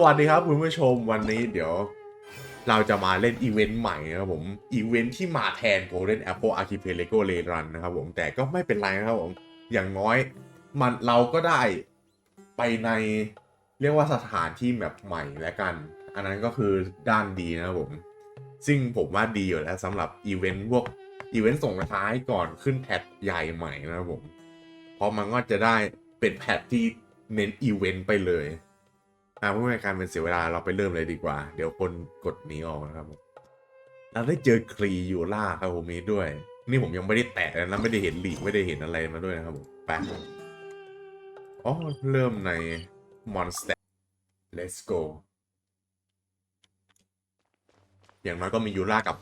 วัสดีครับคุณผู้ชมวันนี้เดี๋ยวเราจะมาเล่นอีเวนต์ใหม่นะครับผมอีเวนต์ที่มาแทน Golden Apple Archipelago Run นะครับผมแต่ก็ไม่เป็นไรนะครับผมอย่างน้อยเราก็ได้ไปในเรียกว่าสถานที่แบบใหม่แล้วกันอันนั้นก็คือด้านดีนะครับผมซึ่งผมว่าดีอยู่แล้วสำหรับอีเวนต์พวกอีเวนต์ส่งท้ายก่อนขึ้นแพทใหญ่ใหม่นะครับผมเพราะมันก็จะได้เป็นแพทที่เน้นอีเวนต์ไปเลยเพื่อไม่ให้การเป็นเสียเวลาเราไปเริ่มเลยดีกว่าเดี๋ยวคนกดหนีออกนะครับผมเราได้เจอครียูล่าครับผมนี้ด้วยนี่ผมยังไม่ได้แตะนะไม่ได้เห็นหลีกไม่ได้เห็นอะไรมาด้วยนะครับผมไปอ๋อเริ่มใน Monster Let's go อย่างน้อยก็มียูล่ากับ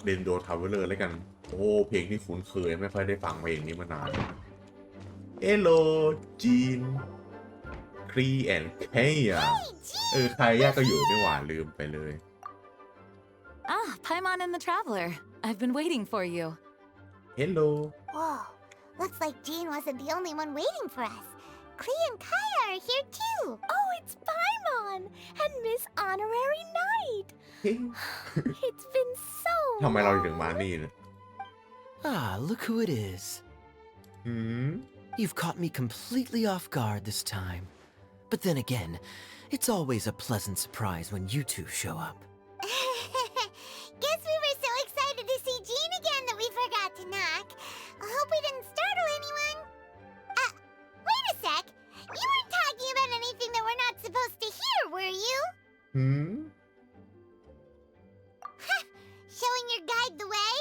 เดนโดทาวเวลเลอร์แล้วกันโอ้เพลงที่คุ้นเคยไม่ค่อยได้ฟังเพลงนี้มานานเอโลจีนครีแอนเคย่ใครยากก็อยู่ไม่หว่าลืมไปเลย Paimon and the Traveler. I've been waiting for you. Hello. Whoa, looks like Jean wasn't the only one waiting for us. Klee and Kaya are here too. Oh, it's Paimon and Miss Honorary Knight. It's been so ทำไมเราถึงมานี่นะ Look who it is. You've caught me completely off guard this time. But then again, it's always a pleasant surprise when you two show up. Guess we were so excited to see Jean again that we forgot to knock. I hope we didn't startle anyone. Wait a sec. You weren't talking about anything that we're not supposed to hear, were you? Showing your guide the way?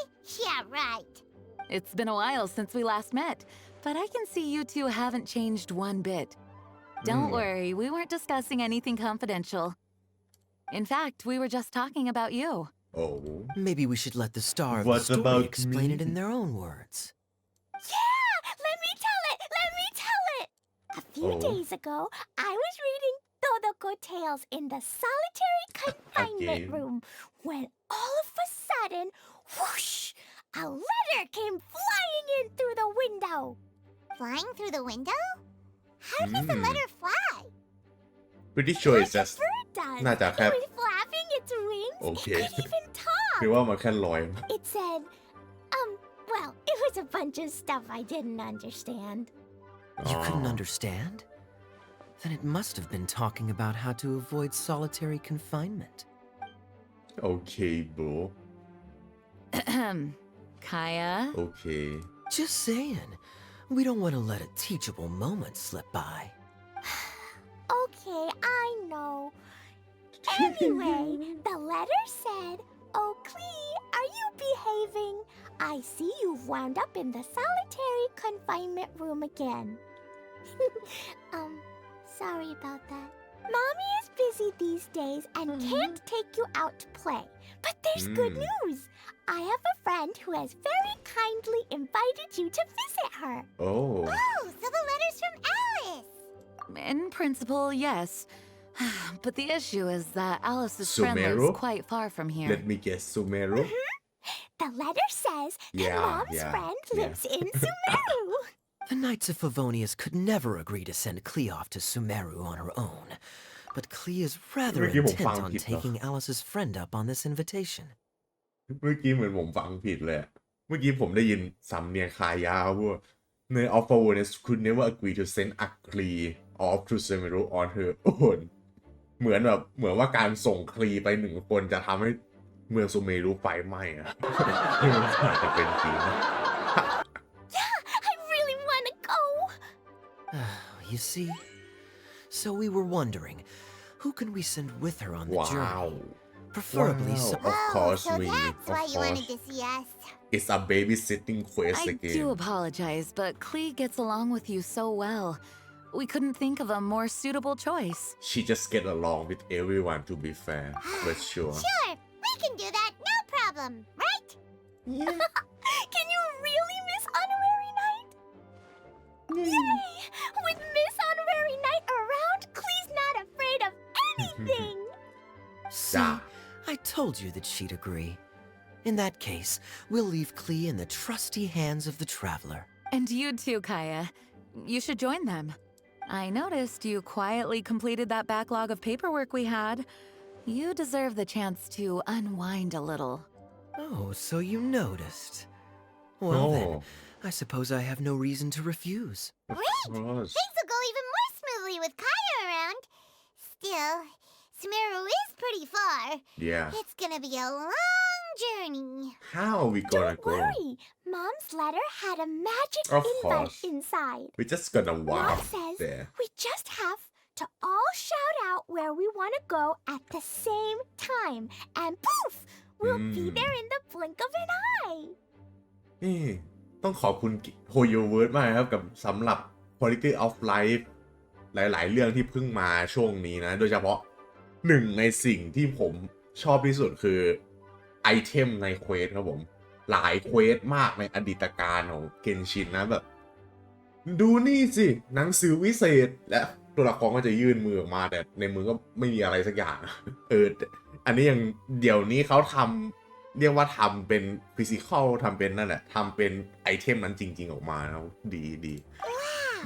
Yeah, right. It's been a while since we last met, but I can see you two haven't changed one bit. Don't worry, we weren't discussing anything confidential. In fact, we were just talking about you. Oh. Maybe we should let the star of the story explain it in their own words. Yeah! Let me tell it! Let me tell it! A few days ago, I was reading Todoko Tales in the solitary confinement room when all of a sudden, whoosh! A letter came flying in through the window. Flying through the window? How does a letter fly? Pretty sure it's just Bird does. น่าจะแค่ It was flapping its wings. Okay. It could even talk. คือว่ามันแค่ลอย It said, well, it was a bunch of stuff I didn't understand. You couldn't understand? Then it must have been talking about how to avoid solitary confinement. Okay, bro. Kaya? Okay. Just saying. We don't want to let a teachable moment slip by. Okay, I know. Anyway, the letter said, "Oh, Klee, are you behaving? I see you've wound up in the solitary confinement room again." Sorry about that. Mommy is busy these days and can't take you out to play. But there's good news. I have a friend who has very kindly invited you to visit her. Oh. Oh, so the letter's from Alice. In principle, yes. But the issue is that Alice's friend Sumeru? lives quite far from here. Let me guess, Sumeru. The letter says that Mom's friend lives in Sumeru. The Knights of Favonius could never agree to send Klee off to Sumeru on her own. But Klee is rather intent on taking Alice's friend up on this invitation. เมื่อกี้เหมือนผมฟังผิดเลยเมื่อกี้ผมได้ยินสำเนียงคายาวว่า The of Favonius could never agree to send a Klee off to Sumeru on her own เหมือนว่าการส่งคลีไปหนึ่งคนจะทำให้เมืองซูเมรุไฟไหม้อะที่มันอาจจะเป็นจริงนะ I really want to go. You see? So we were wondering, who can we send with her on the journey? Preferably Of course, so that's why you wanted to see us. It's a babysitting quest I again. do apologize, but Klee gets along with you so well. We couldn't think of a more suitable choice. She just get along with everyone to be fair, but sure. Sure, we can do that, no problem, right? Can you really Miss Honorary Knight? Yay! With Miss Honorary Knight around, Klee's not afraid of anything. See, I told you that she'd agree. In that case, we'll leave Klee in the trusty hands of the Traveler. And you too, Kaya. You should join them. I noticed you quietly completed that backlog of paperwork we had. You deserve the chance to unwind a little. Oh, so you noticed. Well then, I suppose I have no reason to refuse. Great! Things will go even more smoothly with Kaya around. Still, Sumeru is pretty far. Yeah. It's gonna be a long journey. How are we gonna Don't go? worry. Mom's letter had a magic Of invite course. inside. We're just gonna walk Mom says there. we just have to all shout out where we want to go at the same time. And poof! We'll be there in the blink of an eye. นี่ต้องขอบคุณโฮโยเวิร์ดมากครับกับสำหรับ Quality of Life หลายๆ เรื่องที่เพิ่งมาช่วงนี้นะ โดยเฉพาะหนึ่งในสิ่งที่ผมชอบที่สุดคือไอเทมในเควสครับผม หลายเควสมากในอดีตการของเกนชินนะแบบ ดูนี่สิ หนังสือวิเศษ และตัวละครก็จะยื่นมือออกมาแต่ในมือก็ไม่มีอะไรสักอย่าง อันนี้ยังเดี๋ยวนี้เขาทำเรียกว่าทำเป็นฟิสิกอลทำเป็นนั่นแหละทำเป็นไอเทมนั้นจริงๆออกมานะดี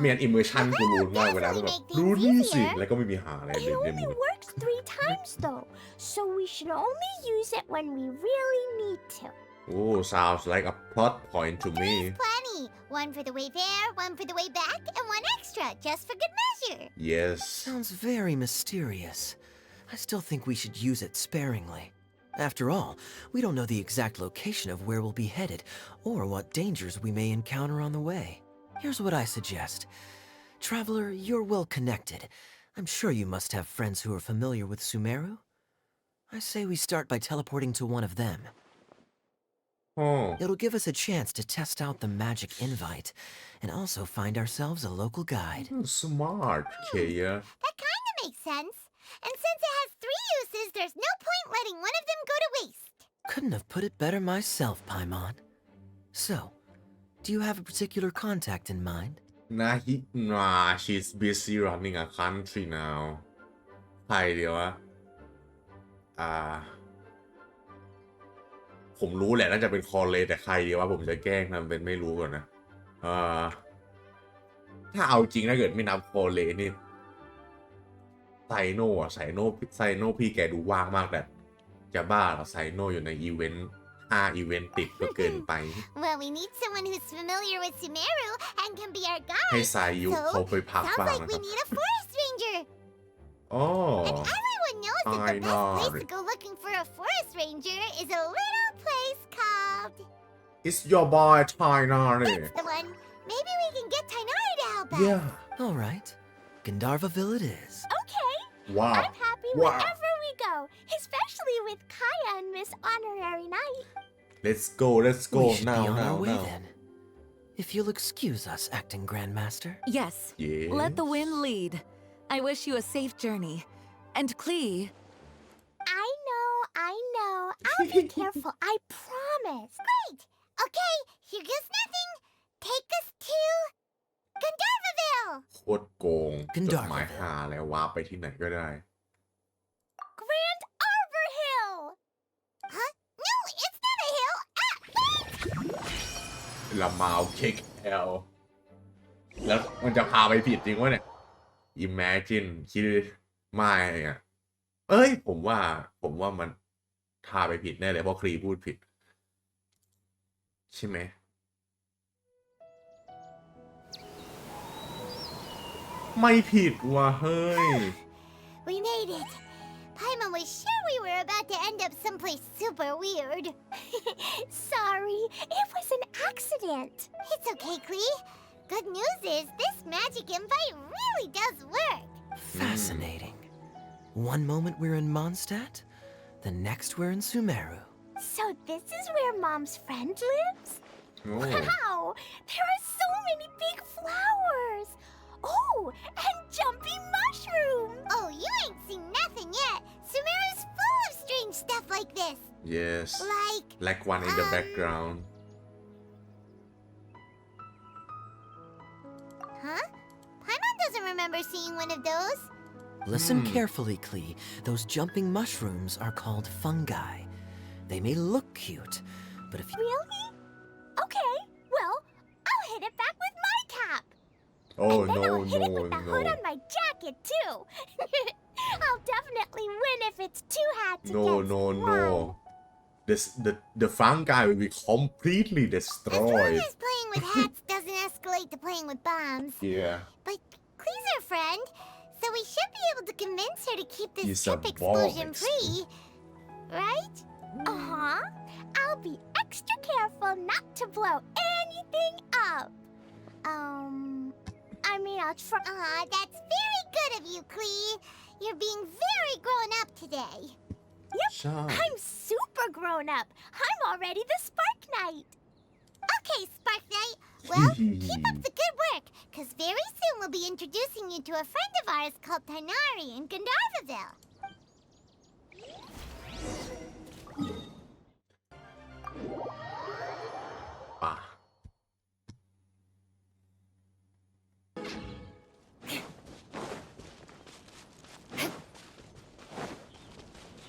เมียนอิมเมอร์ชันกูรู้มากเวลาแบบดูนี่สิ แล้วก็ไม่มีหาอะไร It ใน only มือ works 3 times though, so we should only use it when we really need to. Oh sounds like a plot point to me Plenty. One for the way there, one for the way back, and one extra, just for good measure. Yes Sounds very mysterious. I still think we should use it sparingly. After all, we don't know the exact location of where we'll be headed, or what dangers we may encounter on the way. Here's what I suggest. Traveler, you're well connected. I'm sure you must have friends who are familiar with Sumeru. I say we start by teleporting to one of them. Oh It'll give us a chance to test out the magic invite, and also find ourselves a local guide. smart Kaya That kind of makes sense. And since it has 3 uses, there's no point letting one of them go to waste. Couldn't have put it better myself, Paimon. So, do you have a particular contact in mind? She's busy running a country now ใครเดียววะผมรู้แหละน่าจะเป็นคอเลแต่ใครเดียวว่าผมจะแกล้งทำเป็นไม่รู้ก่อนนะถ้าเอาจริงถ้าเกิดไม่นับคอเลนี่ไซโน่ไซโน่พี่แกดูว่างมากแต่จะบ้าเหรอไซโน่อยู่ในอีเวนต์5 อีเวนต์ติดก็เกินไป Well, we need someone who's familiar with Sumeru and can be our ให้ guide. ไซยุเขาไปพัก Sounds บ้าง like นะค we รับ need a forest ranger. อ๋อ And everyone knows that I the best know. place to go looking for a forest ranger is a little place called... It's your boy Tainari That's the one. Maybe we can get Tainari to help us. yeah All right, Gandharvaville it is. Okay, wow I'm happy Wow. wherever we go, especially with Kaya and Miss Honorary Knight. let's go We should now be on our way now then. If you'll excuse us, acting Grandmaster. Yes. Yes. Let the wind lead. I wish you a safe journey. And Klee, I know. I'll be careful, I promise. Great. Okay, here goes nothing. Take us to... Gandharvaville. โคตรโกงจดหมายหาแล้วว่าไปที่ไหนก็ได้ Grand Arbor Hill! Huh? No, it's not a hill. Ah, ละมาวเช็คแอลแล้วมันจะพาไปผิดจริงวะเนี่ย Imagine คิดไม่อะเอ้ยผมว่ามันพาไปผิดแน่เลยเพราะครีพูดผิด ใช่ไหม ไม่ผิดว่ะเฮ้ย We made it. Paimon was sure we were about to end up someplace super weird. Sorry, it was an accident. It's okay, Klee. Good news is this magic invite really does work. Fascinating. One moment we're in Mondstadt, the next we're in Sumeru. So this is where Mom's friend lives? โอ้ Wow, there are so many big flowers. Oh, and jumpy mushrooms. Oh, you ain't seen nothing yet. Sumeru's full of strange stuff like this. yes Like one in the background Huh? Paimon doesn't remember seeing one of those. Listen carefully, Klee. Those jumping mushrooms are called fungi. They may look cute, but if you... Really? Okay, well, I'll hit it back with my cap. Oh and then no I'll hit no it with the hood no on my jacket too. I'll definitely win if it's two hats no against no one. no the fungi will be completely As long destroyed as playing with hats doesn't escalate to playing with bombs. yeah But Clee's our friend, so we should be able to convince her to keep this It's a ship explosion bomb free. Right? Uh-huh. I'll be extra careful not to blow anything up. I mean, I'll try. Aw, that's very good of you, Clee. You're being very grown up today. ใช่ I'm super grown up. I'm already the Spark Knight. Okay, Spark Knight. Well, keep up the good work, because very soon we'll be introducing you to a friend of ours called Tanari in Gandharvaville. ป่ะ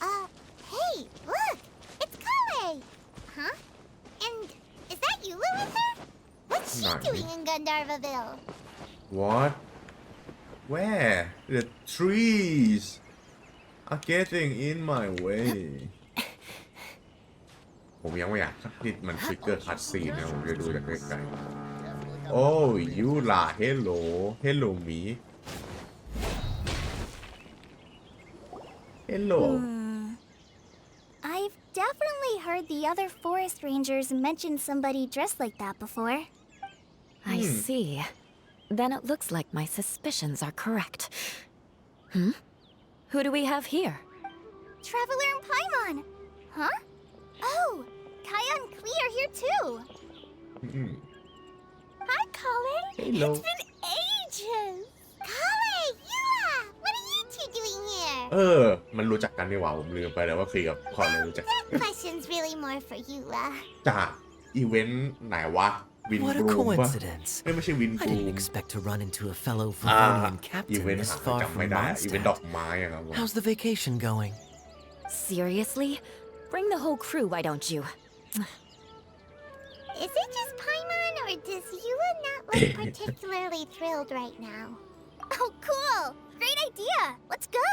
Hey, look! It's Kale! Huh? And is that Eula with her? What's she Not me. doing in Gandharvaville? What where the trees are getting in my way ผมยังไม่อยากที่มันทริกเกอร์คัตซีนนะผมจะดูจากไกลๆโอ้ยูล่ะ hello me hello I've definitely heard the other forest rangers mention somebody dressed like that before. I see. Then it looks like my suspicions are correct. Who do we have here? Traveler and Paimon. Huh? Oh, Kaya and Klee are here too. Hi, Colin. Hello. It's been ages. Kale, Eula! What are you two doing here? มันรู้จักกันนี่หว่าผมลืมไปแล้วว่าคลีกับคอนเลยรู้จัก That question's really more for Eula. จากอีเวนต์ไหนวะวิน What บ a รูมปะ coincidence. ไม่ใช่วินบ I รู didn't ม expect to run into a fellow อี Favonian เวน captain ต์ this หา far จำไม่ from ได้อีเวนต์ดอก Mondstadt. ไม้อะครับผม How's the vacation going? Seriously? Bring the whole crew, why don't you? Is it just Paimon, or does Eula not look particularly thrilled right now? Oh, cool. Great idea. Let's go.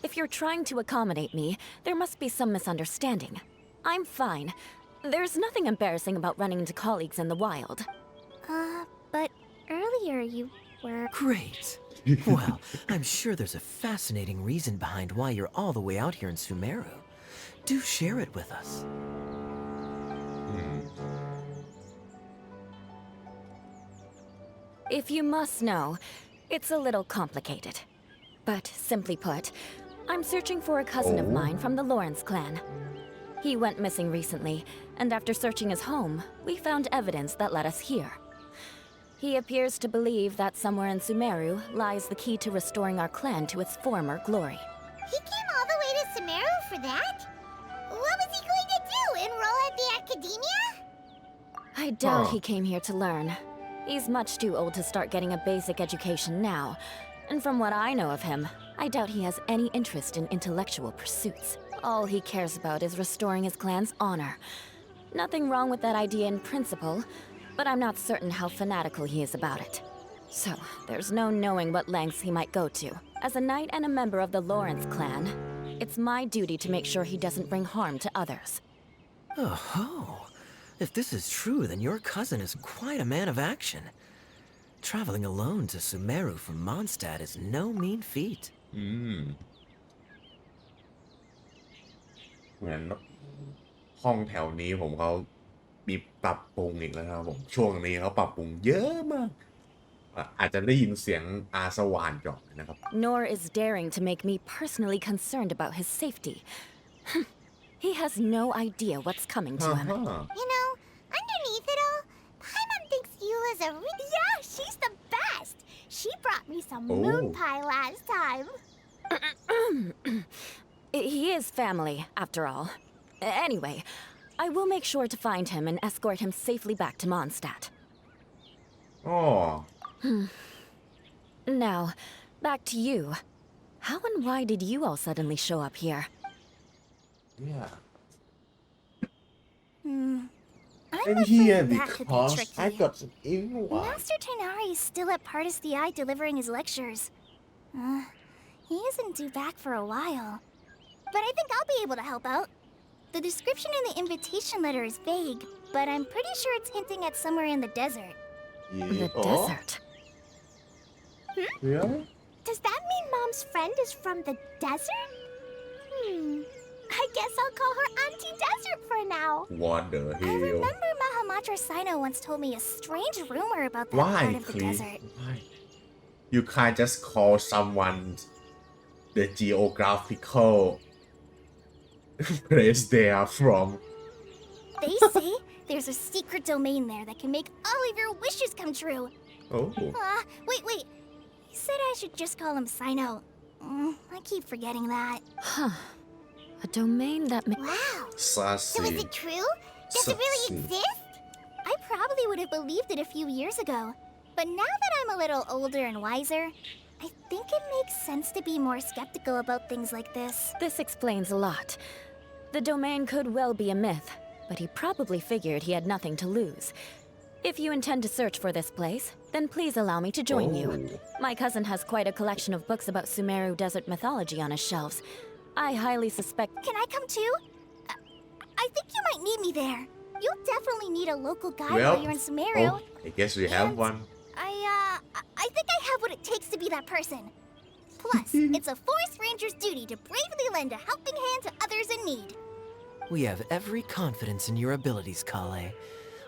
If you're trying to accommodate me, there must be some misunderstanding. I'm fine. There's nothing embarrassing about running into colleagues in the wild. But earlier you were... Great. Well, I'm sure there's a fascinating reason behind why you're all the way out here in Sumeru. Do share it with us. If you must know, it's a little complicated. But simply put, I'm searching for a cousin of mine from the Lawrence clan. He went missing recently, and after searching his home, we found evidence that led us here. He appears to believe that somewhere in Sumeru lies the key to restoring our clan to its former glory. He came all the way to Sumeru for that? What was he going to do, enroll at the academia? I doubt Huh. he came here to learn. He's much too old to start getting a basic education now. And from what I know of him, I doubt he has any interest in intellectual pursuits. All he cares about is restoring his clan's honor. Nothing wrong with that idea in principle, but I'm not certain how fanatical he is about it. So, there's no knowing what lengths he might go to. As a knight and a member of the Lawrence clan, it's my duty to make sure he doesn't bring harm to others. Oh, if this is true, then your cousin is quite a man of action. Traveling alone to Sumeru from Mondstadt is no mean feat. เหมือนห้องแถวนี้ผมเขามีปรับปรุงอีกแล้วครับผมช่วงนี้เขาปรับปรุงเยอะมากอาจจะได้ยินเสียงอาสว่านจ่อนะครับ Nor is daring to make me personally concerned about his safety. He has no idea what's coming to him. You know, underneath it all, Paimon thinks Eula's a really... Yeah, she's the best. She brought me some Oh. moon pie last time. He is family, after all. Anyway, I will make sure to find him and escort him safely back to Mondstadt. อ๋อ Now, back to you. How and why did you all suddenly show up here? เนี่ย I I'm afraid here that could be because tricky. I got an invite. Master Tighnari is still at Partis the Eye delivering his lectures. He isn't due back for a while. But I think I'll be able to help out. The description in the invitation letter is vague, but I'm pretty sure it's hinting at somewhere in the desert. The Oh, desert. really? Does that mean Mom's friend is from the desert? I guess I'll call her Auntie Desert for now. What the I hell? remember Mahamatra Sino once told me a strange rumor about that Why, part of the Clee? desert. Why? You can't just call someone the geographical place they are from. They say there's a secret domain there that can make all of your wishes come true. Oh, Wait. He said I should just call him Sino. I keep forgetting that. Huh. A domain that Wow. So is sassy. it true? Does it really Sassy. exist? I probably would have believed it a few years ago. But now that I'm a little older and wiser, I think it makes sense to be more skeptical about things like this. This explains a lot. The domain could well be a myth, but he probably figured he had nothing to lose. If you intend to search for this place, then please allow me to join you. Oh. My cousin has quite a collection of books about Sumeru desert mythology on his shelves. I highly suspect... Can I come too? I think you might need me there. You'll definitely need a local guide Well, while you're in Sumeru. Oh, I guess we have And one. I think I have what it takes to be that person. Plus, it's a forest ranger's duty to bravely lend a helping hand to others in need. We have every confidence in your abilities, Kale.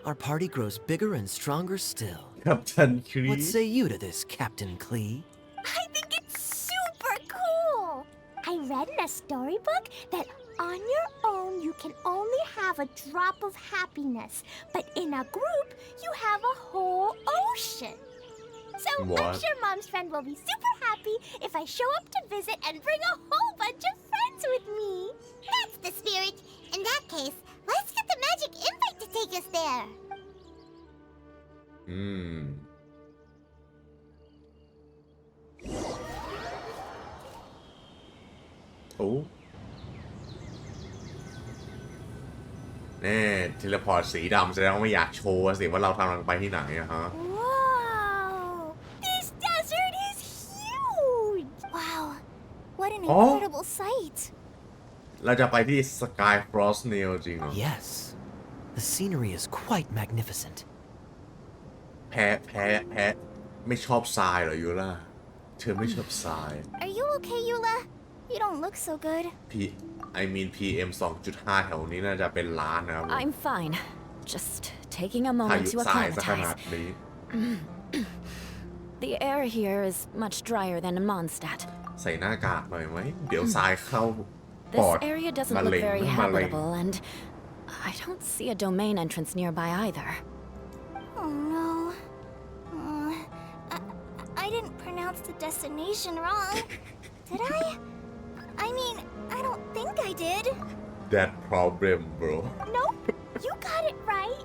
Our party grows bigger and stronger still. Captain Clee. What say you to this, Captain Klee? I think it's super cool! I read in a storybook that on your own you can only have a drop of happiness, but in a group you have a whole ocean. So I'm What? sure Mom's friend will be super happy if I show up to visit and bring a whole bunch of friends with me. That's the spirit. In that case, let's get the magic invite to take us there. Oh. แน่เทเลพอร์ตสีดำแสดงว่าไม่อยากโชว์สิว่าเรากำลังไปที่ไหนอะฮะ Wow! This desert is huge! Wow, what an Oh. incredible sight! เราจะไปที่สกายฟรอสเนลจริงเหรอ Yes. The scenery is quite magnificent. แพ้ไม่ชอบทรายเหรอยูล่าเธอไม่ชอบทราย Are you okay, Eula? You don't look so good. PM 2.5 แถวนี้น่าจะเป็นล้านนะครับผม I'm fine. Just taking a พา moment ยุ to ทรายซะขนาด acclimatize. นี้ The air here is much drier than in Mondstadt. ใส่หน้ากากหน่อยไหม เดี๋ยวทรายเข้าป This อด area doesn't มะ look เร็ง very มะเร็ง habitable, and I don't see a domain entrance nearby either. Oh no. I didn't pronounce the destination wrong. Did I? I mean, I don't think I did. That problem bro Nope, you got it right.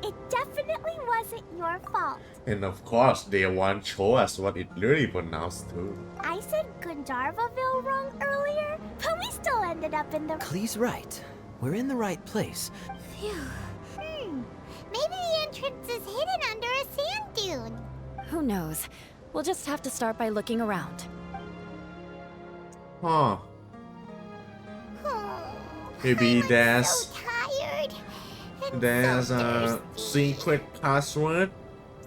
It definitely wasn't your fault. and of course they want show us what it really pronounced too I said Gandharvaville wrong earlier, but we still ended up in the... Klee's right. We're in the right place. Phew. Maybe the entrance is hidden under a sand dune. Who knows? We'll just have to start by looking around. huh Oh, maybe I'm there's so tired. And there's so a thirsty. secret password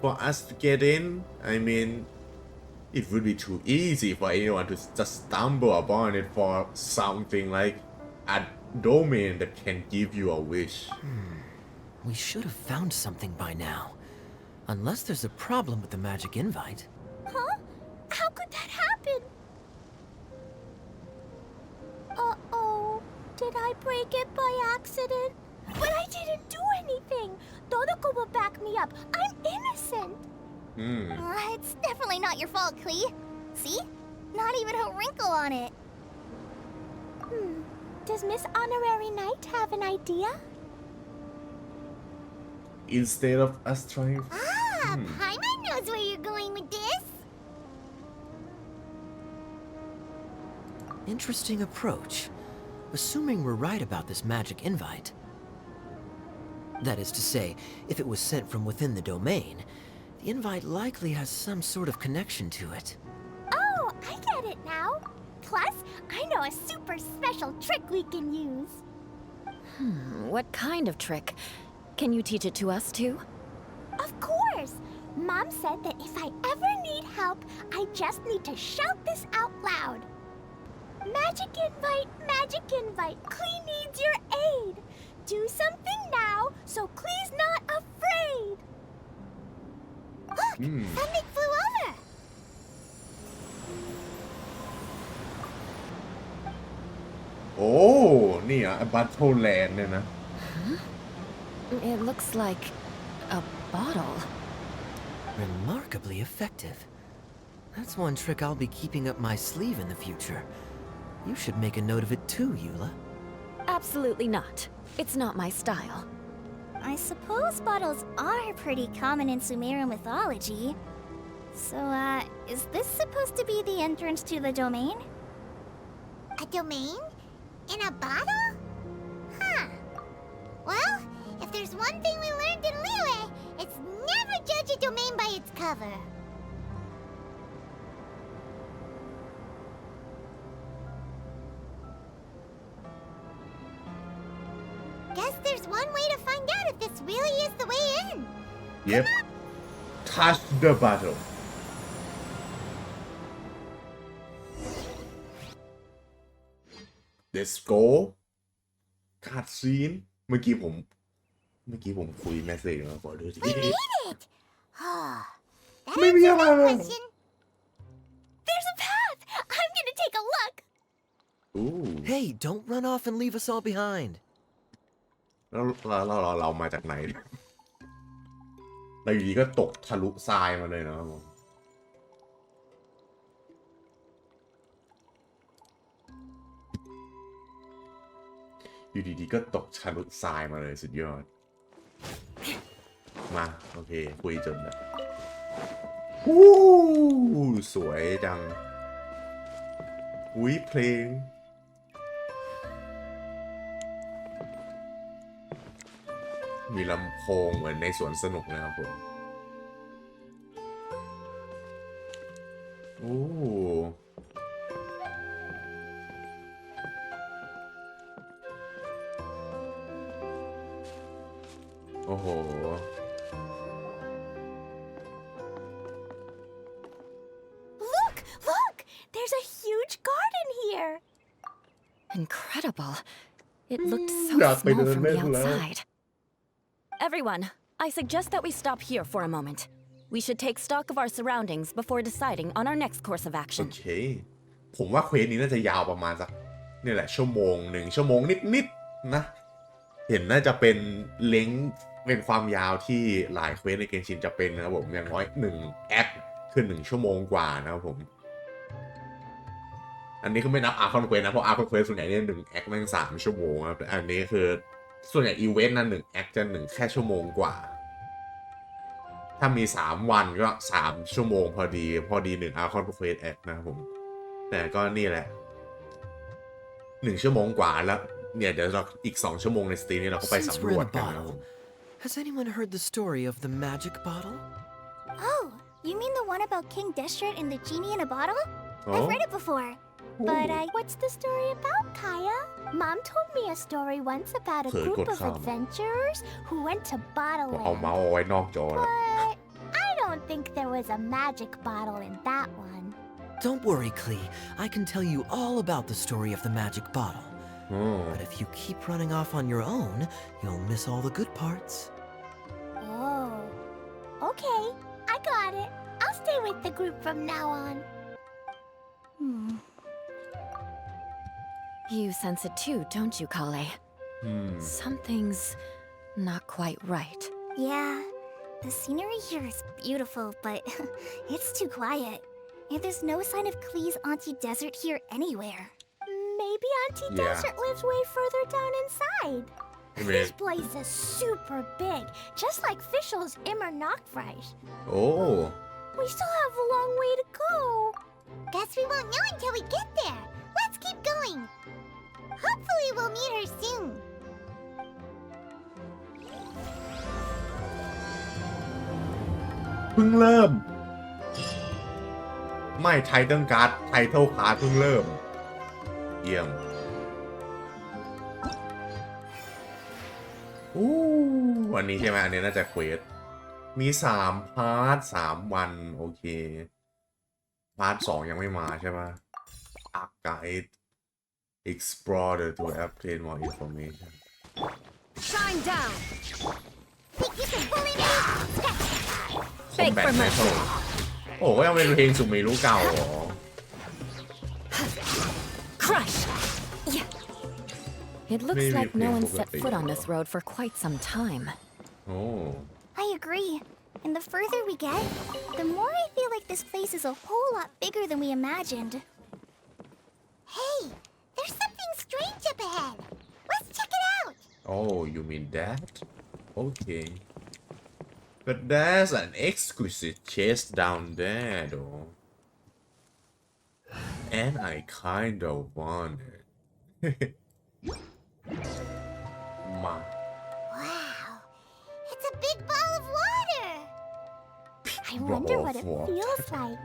for us to get in. I mean, it would be too easy for anyone to just stumble upon it for something like a domain that can give you a wish. We should have found something by now. Unless there's a problem with the magic invite. Huh? How could that happen? Uh-oh. Did I break it by accident? But I didn't do anything. Todoko will back me up. I'm innocent. It's definitely not your fault, Klee. See? Not even a wrinkle on it. Does Miss Honorary Knight have an idea? Instead of us trying. Paimon knows where you're going with this. Interesting approach. Assuming we're right about this magic invite. That is to say, if it was sent from within the domain, the invite likely has some sort of connection to it. Oh, I get it now. Plus, I know a super special trick we can use. What kind of trick? Can you teach it to us too? Of course! Mom said that if I ever need help, I just need to shout this out loud. Magic invite, Klee needs your aid. Do something now, so Klee's not afraid. Look, something flew over. โอ้นี่อ่ะบัตเทิลแลนด์เนี่ยนะ It looks like a bottle. Remarkably effective. That's one trick I'll be keeping up my sleeve in the future. You should make a note of it too, Eula. Absolutely not. It's not my style. I suppose bottles are pretty common in Sumerian mythology. So, is this supposed to be the entrance to the domain? A domain? In a bottle? Huh. Well, if there's one thing we learned in Liyue, it's never judge a domain by its cover. Guess there's one way to find out if this really is the way in. Yep. Touch the bottle. Let's go. คาดซีนเมื่อกี้ผมคุยแมสเซจมาขอดูที We made it! That Maybe answers that I'm- question. There's a path! I'm gonna take a look! อู้ Hey, don't run off and leave us all behind. เรามาจากไหนเราอยู่ดีก็ตกทะลุทรายมาเลยนะครับผมอยู่ดีๆก็ตกทะลุทรายมาเลยสุดยอดมาโอเคคุยจนแล้ววู้สวยจังอุ้ยเพลงมีลำโพงเหมือนในสวนสนุกนะครับผมโอ้โอ้โห Look! There's a huge garden here! Incredible. It looked soอยากไป small เดิน from เล่ the นแล้ว outside. Everyone, I suggest that we stop here for a moment. We should take stock of our surroundings before deciding on our next course of โอ action. เคผมว่าเควสนี้น่าจะยาวประมาณสักนี่แหละชั่วโมง1 ชั่วโมงนิดๆนะเห็นน่าจะเป็นเล้งเป็นความยาวที่หลายเควสในเกมชินจะเป็นนะครับผมอย่างน้อย1 แอคคือ1 ชั่วโมงกว่านะครับผมอันนี้คือไม่นับอาร์คอนเควสนะเพราะอาร์คอนเควสส่วนใหญ่เนี่ย1 แอคนั่ง3 ชั่วโมงครับแต่อันนี้คือส่วนใหญ่อีเวนต์นั้น1 แอคจะ1 แค่ชั่วโมงกว่าถ้ามี3 วันก็3 ชั่วโมงพอดี1 อาร์คอนเควสแอคนะครับผมแต่ก็นี่แหละ1 ชั่วโมงกว่าแล้วเนี่ยเดี๋ยวเราอีก2 ชั่วโมงในสตรีมนี้เราก็ไป Since สำร we're ว in จ a กันนะครับผม bottle, has anyone heard the story of the magic bottle? Oh, you mean the one about King Destret and the genie in a bottle? อ๋อ I've read it before. But what's the story about, Kaya? Mom told me a story once about a เผย group กด of ข้าม adventurers who went to เอา Bottleland. เมาส์เอาไว้นอกจอแล้ว But I don't think there was a magic bottle in that one. Don't worry, Klee. I can tell you all about the story of the magic bottle. อ๋อ But if you keep running off on your own, you'll miss all the good parts. Oh. Okay, I got it. I'll stay with the group from now on. You sense it too, don't you, Kale? อืม Something's not quite right. Yeah, the scenery here is beautiful, but it's too quiet. And there's no sign of Klee's Auntie Desert here anywhere. Maybe Auntie Yeah. Desert lives way further down inside. I mean- This place is super big, just like Fischl's Immer Nachtreich. โอ้ We still have a long way to go. Guess we won't know until we get there. Let's keep going. Hopefully we'll meet her soon. พิ่งเริ่มไม่ไทเทิลการ์ดไทเทิลการ์ดเพิ่งเริ่มเยี่ยมวันนี้ใช่ไหมอันนี้น่าจะเควสมี3 พาร์ท 3 วันโอเคพาร์ท 2ยังไม่มาใช่ปะ Arc Guide Explore to obtain more information Shine down. Think you can bully me? Beg Combat for Metal mercy. โอ้ก็ยังเป็นเพลงสุเมรุเก่าเหรอ Crush. Yeah. It looks like no one set foot on this road for quite some time. โอ้ I agree. And the further we get, the more I feel like this place is a whole lot bigger than we imagined. Hey, there's something strange up ahead. Let's check it out. Oh, you mean that? Okay. But there's an exquisite chest down there, though. And I kind of want it. มา Wow, it's a big ball of water. I wonder what it Water. feels like.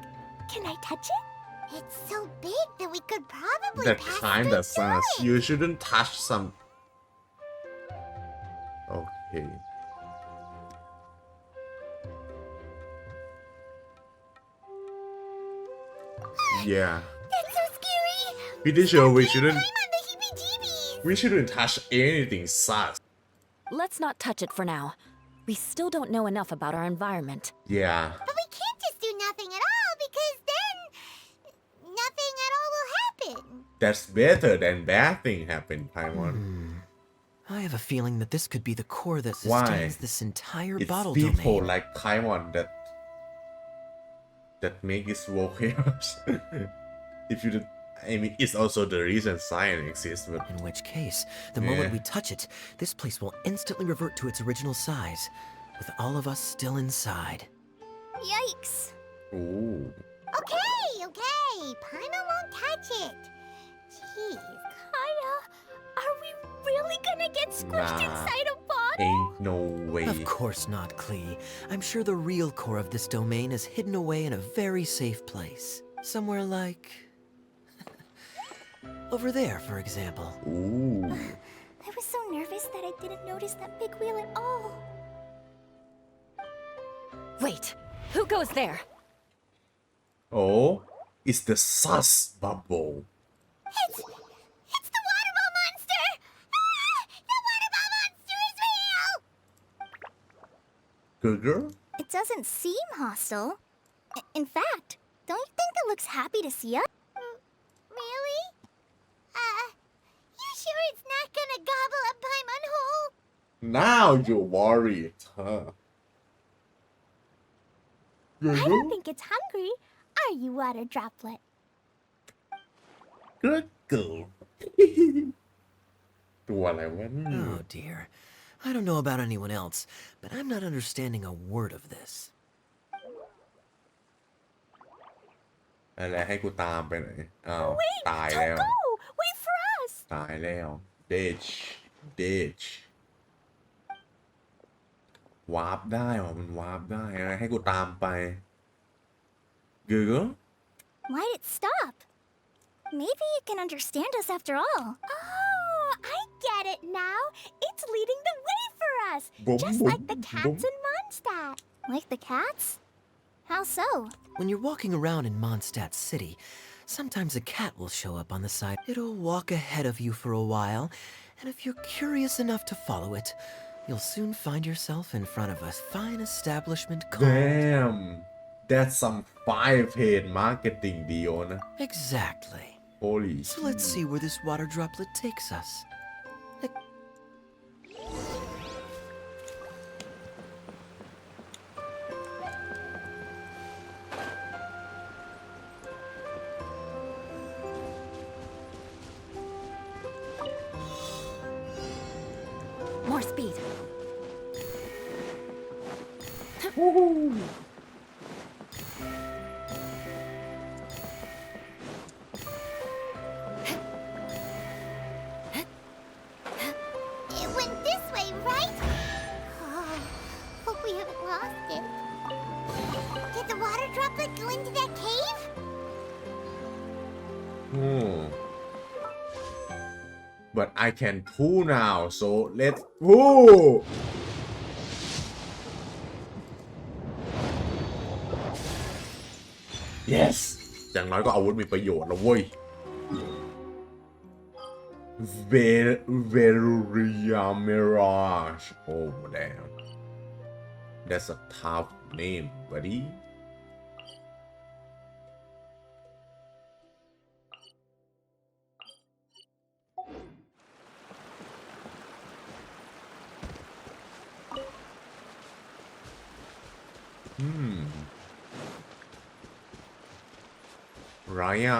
Can I touch it? It's so big that we could probably That pass kind of straight through sense. it. You shouldn't touch some. Okay. Yeah. That's so scary. Pretty sure we shouldn't. I'm on the heebie-jeebies. We shouldn't touch anything sus. Let's not touch it for now. We still don't know enough about our environment. Yeah. But we can't just do nothing at all because then nothing at all will happen. That's better than bad thing happen, Paimon. I have a feeling that this could be the core that Why? sustains this entire It's bottle people domain. like Paimon that make this world chaos. If you did, I mean, it's also the reason science exists, but In which case, the Yeah. moment we touch it, this place will instantly revert to its original size, with all of us still inside. Yikes. ooh. Okay. Paimon won't touch it. Jeez. Kaya, are we really gonna get squished Nah. inside a bottle? Ain't no way. Of course not, Klee. I'm sure the real core of this domain is hidden away in a very safe place. Somewhere like... over there, for example. Ooh. I was so nervous that I didn't notice that big wheel at all. Wait, who goes there? Oh, it's the sus bubble. It's the water ball monster! Ah, the water ball monster is real! Good girl? It doesn't seem hostile. In fact, don't you think it looks happy to see us? Really? You sure it's not gonna gobble up Paimon whole? Now you're worried, huh? Good I girl? don't think it's hungry. Are you, water droplet? Good girl. ตัวอะไรวะเนี่ย Oh dear. I don't know about anyone else, but I'm not understanding a word of this. อะไรให้กูตามไปไหนอ้าวตายแล้ว Don't go! Wait for us! ตายแล้วเดชวาร์ปได้ว่ะมันวาร์ปได้อะไรให้กูตามไปกู Why'd it stop? Maybe it can understand us after all. Oh, I get it now. It's leading the way for us. Just like the cats in Mondstadt. Like the cats? How so? When you're walking around in Mondstadt City, sometimes a cat will show up on the side. It'll walk ahead of you for a while, and if you're curious enough to follow it, you'll soon find yourself in front of a fine establishment called... Damn that's some 5-page marketing deal นะ Exactly. Holy So let's see where this water droplet takes us. More speed. It went this way, right? Oh, hope we haven't lost it. But I can pull now so let's pull yes อย่างน้อยก็อาวุธมีประโยชน์แล้วเว้ย Veruria Mirage oh damn that's a tough name buddyไรอ่ะ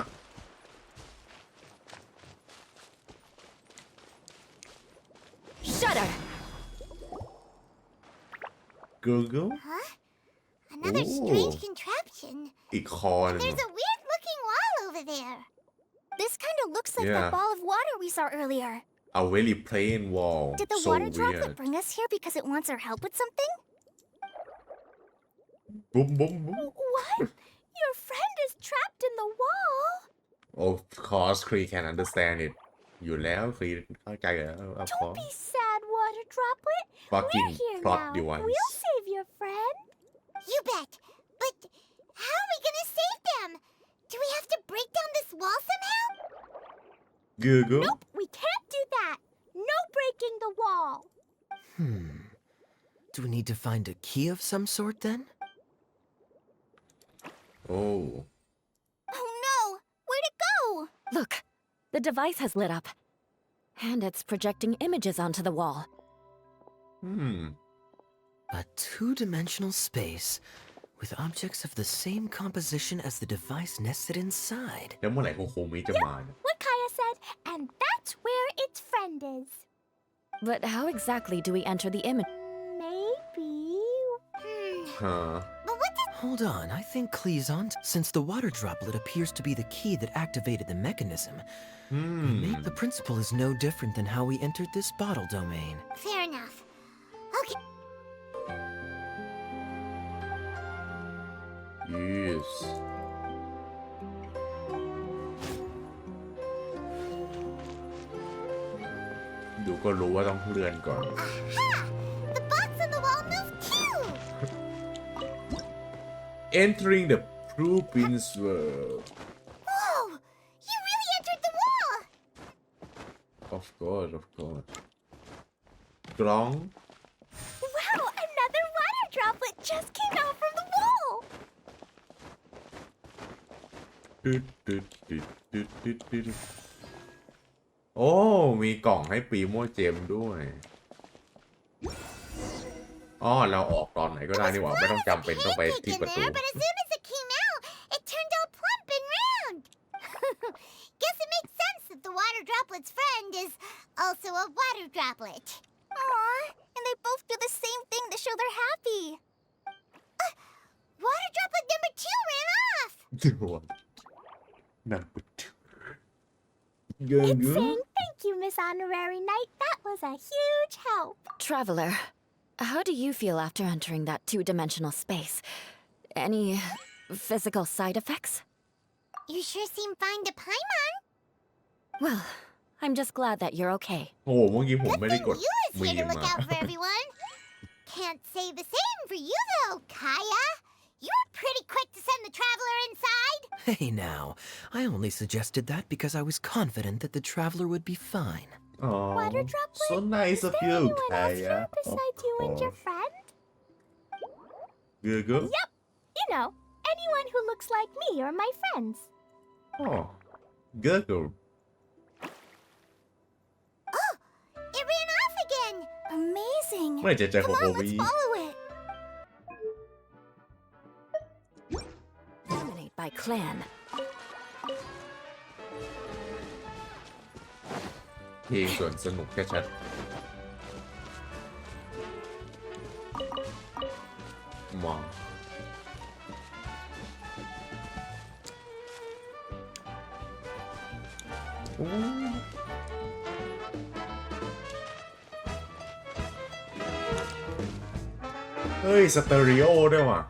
Shudder! Google Huh? Another Ooh. strange contraption. อีกคอหนึง There's a weird looking wall over there. This kind of looks like Yeah. that ball of water we saw earlier. a very plain wall Did the so water droplet weird bring us here because it wants our help with something? บุ้มบุ้มบุ้ม What? Your friend is trapped in the wall. Of course Cree can understand it อยู่แล้วครีเข้าใจแล้ว of Don't course be sad, water droplet. fucking We're here plot now. device We'll save your friend. You bet. But how are we gonna save them? Do we have to break down this wall somehow? Google Nope, we can't do that. No breaking the wall. Do we need to find a key of some sort then? oh Oh no! Where'd it go? Look, the device has lit up. And it's projecting images onto the wall. A two-dimensional space with objects of the same composition as the device nested inside. แล้วเมื่อไหร่โคมิจะมาเนี่ย What Kaya said, and that's where its friend is. But how exactly do we enter the image? Maybe. ฮะ But what does Hold on, I think Klee's on. Since the water droplet appears to be the key that activated the mechanism, the principle is no different than how we entered this bottle domain. fair enough? Okay. yes ดูก็รู้ว่าต้องเลื่อนก่อน Aha! The box on the wall moved too! entering the Pruvin's world Whoa! You really entered the wall! of course กล้อง Wow, another water droplet just came out from the wall. โอ้มีกล่องให้ปีโม่เจมด้วยอ๋อเราออกตอนไหนก็ได้นี่หว่าไม่ต้องจำเป็นต้องไปที่ประตู There, but as soon as it came out, it turned all plump and round. Guess it makes sense that the water droplet's friend is also a water droplet. Aw, and they both do the same thing to show they're happy. Water droplet number 2 ran off. นั่นปุ๊บ It's saying thank you, Miss Honorary Knight. That was a huge help. Traveler, how do you feel after entering that two-dimensional space? Any physical side effects? You sure seem fine to Paimon. Well, I'm just glad that you're okay. โอ้โหเมื่อกี้ผม Good ไม่ได้ thing กด you was มี here to มา look out for everyone. Can't say the same for you though, Kaya. You were pretty quick to send the traveler inside. Hey now, I only suggested that because I was confident that the traveler would be fine. อ๋อ Water droplet? so nice Is of there you anyone else Kaya here besides you and your friend? Google Yep. You know, anyone who looks like me or my friends. อ๋อ Google It ran off again. Amazing. เมื่อไหร่จะเจอโค Come โค on, มิ let's follow it. Dominate by clan. เพลงส่วนสนุกแค่ชัดมองโอ้เฮ้ย สเตอริโอด้วยว่ะ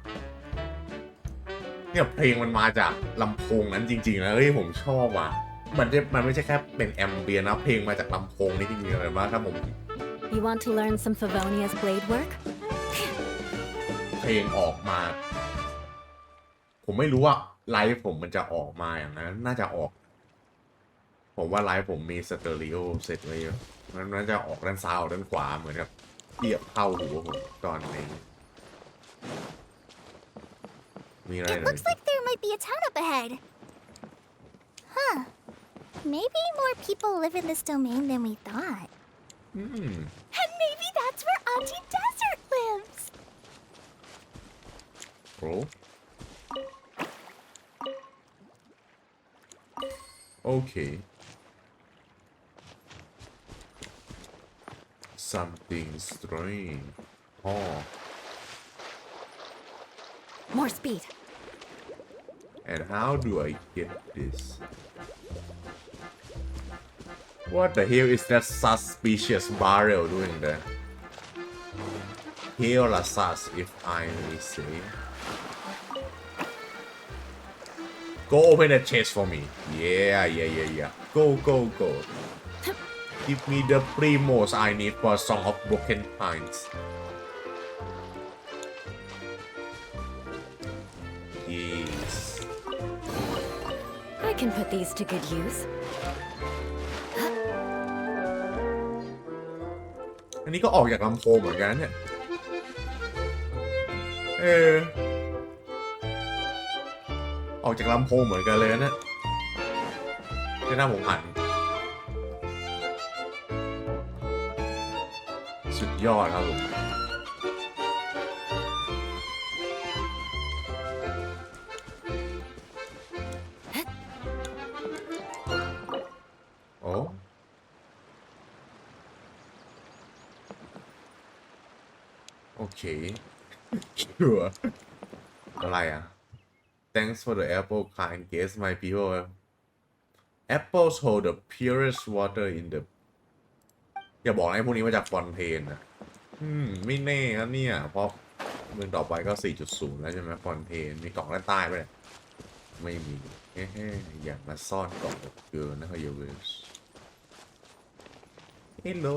เนี่ยเพลงมันมาจากลำโพงนั้นจริงๆนะเฮ้ยผมชอบว่ะ มันไม่ใช่แค่เป็นแอมเบียนนะเพลงมาจากลำโพงนี่จริงๆเลยว่าถ้าผม You want to learn some Favonia's blade work? เพลงออกมา ผมไม่รู้ว่าไลฟ์ผมมันจะออกมาอย่างนั้นน่าจะออก ผมว่าไลฟ์ผมมีสเตอริโอเสร็จไว้เยอะมันน่าจะออกด้านซ้ายออกด้านขวาเหมือนกับเทียบเข้าหูผมตอนนี้มีอะไร It เลย looks like there might be a town up ahead. Huh. Maybe more people live in this domain than we thought. And maybe that's where Auntie Desert lives. โอ้โอเค something strange อ๋อ More speed. and how do I get this what the hell is that suspicious barrel doing there hell la sus if I may say go open the chest for me yeah go give me the primos I need for Song of Broken Pines yes I can put these to good use. อันนี้ก็ออกจากลำโพงเหมือนกันเนี่ยออกจากลำโพงเหมือนกันเลยนะที่หน้าผมหันสุดยอดครับผมโอ้โอเคชัวร์อะไรอ่ะ Thanks for the apple kind guess my people apples hold the purest water in the อย่าบอกนะไอ้พวกนี้มาจากฟอนเทนนะไม่แน่ครับเนี่ยเพราะเมืองต่อไปก็ 4.0 แล้วใช่ไหมฟอนเทนมีกล่องด้านใต้ไหมเนี่ยไม่มีอย่ามาซ่อนกล่องเกินนะเฮ้ยเวสเฮลโล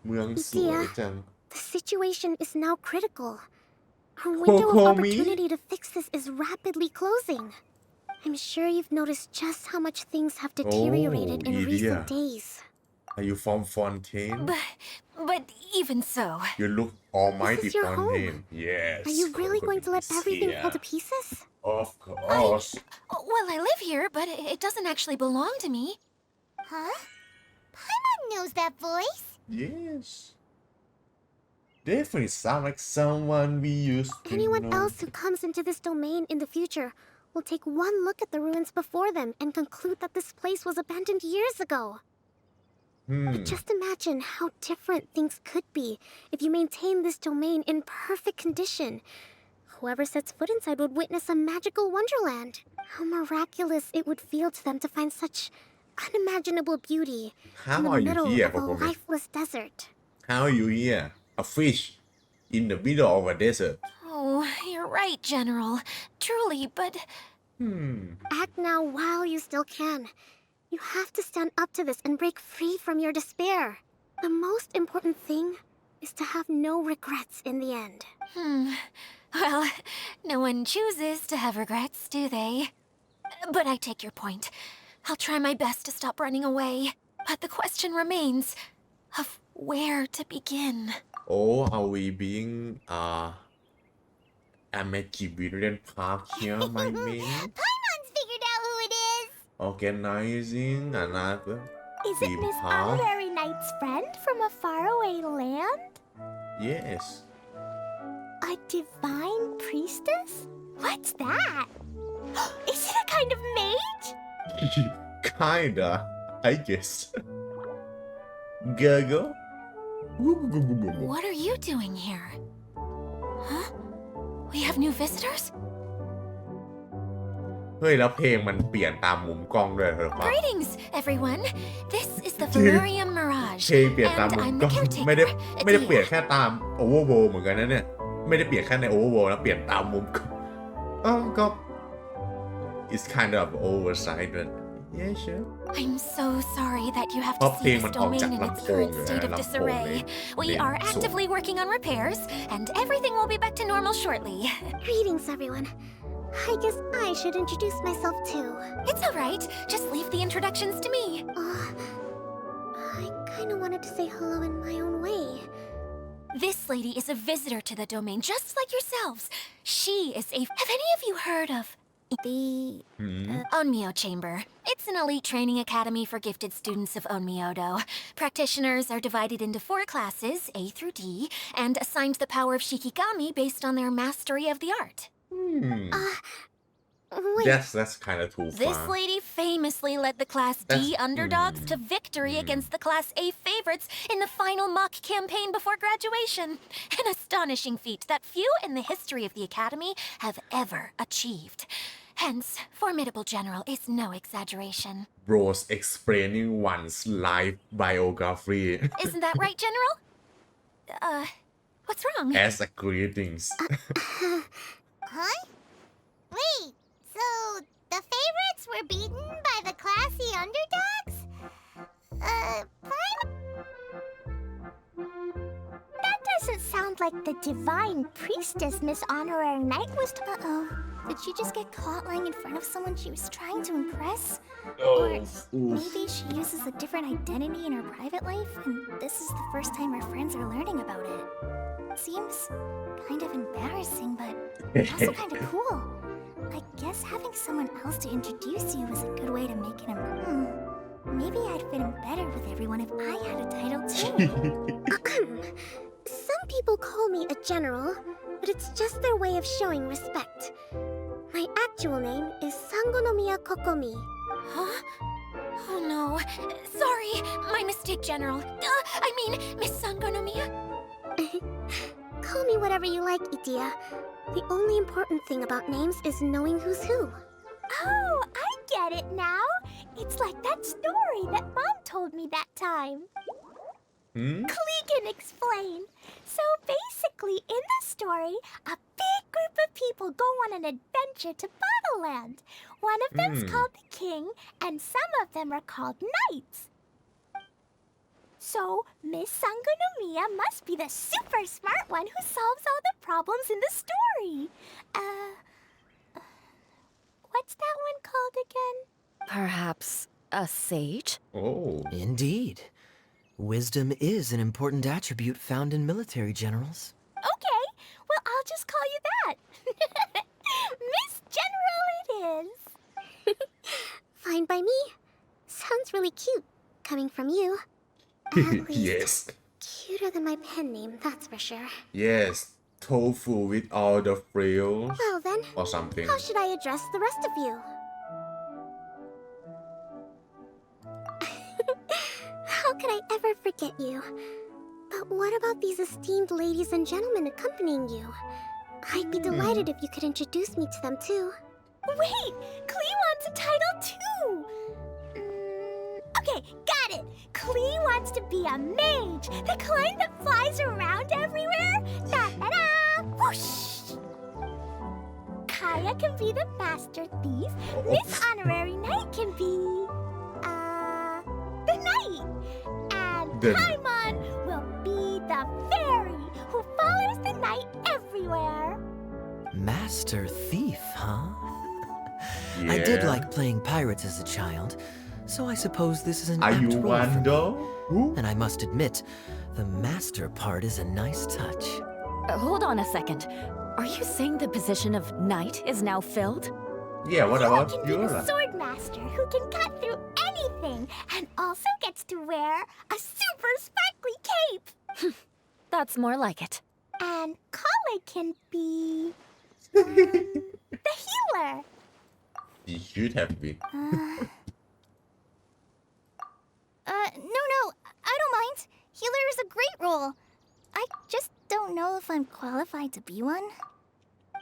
เมืองสวยจัง The situation is now critical. Our window of opportunity to fix this is rapidly closing. I'm sure you've noticed just how much things have deteriorated in recent days. Are you from Fontaine? But even so. You look almighty This is your Fontaine. home. Yes. Are you really going to let everything fall to pieces? Of course. Well, I live here, but it doesn't actually belong to me. Huh? Paimon knows that voice. Yes. Definitely sound like someone we used to Anyone know. else who comes into this domain in the future will take one look at the ruins before them and conclude that this place was abandoned years ago. But just imagine how different things could be if you maintain this domain in perfect condition. Whoever sets foot inside would witness a magical wonderland. How miraculous it would feel to them to find such unimaginable beauty How in the are you middle here, of a Kokomi? lifeless desert. How are you here? A fish in the middle of a desert. Oh, you're right, General. Truly, but... Act now while you still can. You have to stand up to this and break free from your despair. The most important thing is to have no regrets in the end. Well, no one chooses to have regrets, do they? But I take your point. I'll try my best to stop running away. But the question remains of where to begin. Oh, are we being Amagibiran Park here, my man? Paimon's figured out who it is! Organizing another Is it theme Miss park? Honorary Knight's friend from a faraway land? Yes. A divine priestess? What's that? Is it a kind of mage? Kinda, I guess. Gurgle? What are you doing here? Huh? We have new visitors? เฮ้ยแล้วเพลงมันเปลี่ยนตามมุมกล้องด้วยเหรอครับ Greetings, everyone. This is the Valerium Mirage, เพลงเปลี่ยนตาม and มุม I'm กล้ the อง caretaker. ไม่ได้เปลี่ยน Dear. แค่ตาม Overworld เหมือนกันนะเนี่ยไม่ได้เปลี่ยนแค่ใน Overworld นะเปลี่ยนตามมุมกล้อง ก็ it's kind of oversight but yeah sure I'm so sorry that you have เพราะ to เพล see งมั this นออก domain จาก in its ลำโพง current อยู่ state นะ of ลำโพงเลย disarray. We are actively working on repairs, and everything will be back to normal shortly. Greetings, everyone. I guess I should introduce myself too. It's alright, just leave the introductions to me. I kinda wanted to say hello in my own way. This lady is a visitor to the domain, just like yourselves. She is a... Have any of you heard of the Onmyo Chamber? It's an elite training academy for gifted students of Onmyodo. Practitioners are divided into 4 classes, A through D, and assigned the power of Shikigami based on their mastery of the art. Wait, that's kind of too This far lady famously led the Class D underdogs to victory against the Class A favorites in the final mock campaign before graduation. An astonishing feat that few in the history of the Academy have ever achieved. Hence, formidable general is no exaggeration. Bros explaining one's life biography Isn't that right, General? What's wrong? as a greetings huh? Wait, so the favorites were beaten by the classy underdogs? Fine. That doesn't sound like the divine priestess Miss Honorary Knight was... Uh-oh. Did she just get caught lying in front of someone she was trying to impress? Or maybe she uses a different identity in her private life, and this is the first time her friends are learning about it. Seems kind of embarrassing, but also kind of cool. I guess having someone else to introduce you is a good way to make it maybe I'd fit in better with everyone if I had a title too. Some people call me a general, but it's just their way of showing respect. My actual name is Sangonomiya Kokomi. Huh? Oh no. Sorry, my mistake, General. I mean, Miss Sangonomiya. Call me whatever you like, Itia. The only important thing about names is knowing who's who. Oh, I get it now. It's like that story that Mom told me that time. Klee can explain. So basically, in the story, a big group of people go on an adventure to Bottleland. One of them's called the King, and some of them are called Knights. So, Miss Sangonomiya must be the super smart one who solves all the problems in the story. What's that one called again? Perhaps a sage? oh Indeed. Wisdom is an important attribute found in military generals. Okay, well, I'll just call you that. Miss General it is. Fine by me. Sounds really cute, coming from you. At least yes cuter than my pen name, that's for sure. yes tofu with all the frills Well then, or something how should I address the rest of you? How could I ever forget you? But what about these esteemed ladies and gentlemen accompanying you? I'd be delighted if you could introduce me to them too. Wait, Klee wants a title too. Okay, got it. Klee wants to be a mage, the kind that flies around everywhere. Da-da-da! Whoosh! Kaya can be the master thief. Miss Honorary Knight can be, the knight. And Paimon will be the fairy who follows the knight everywhere. Master thief, huh? I did Yeah. like playing pirates as a child, so I suppose this is an Are apt you role for me. wonder who And I must admit, the master part is a nice touch. Hold on a second. Are you saying the position of knight is now filled? yeah what about Can you be the sword master who can cut through anything and also gets to wear a super sparkly cape. That's more like it. And Kale can be the healer. you should have been No, I don't mind. Healer is a great role. I just don't know if I'm qualified to be one.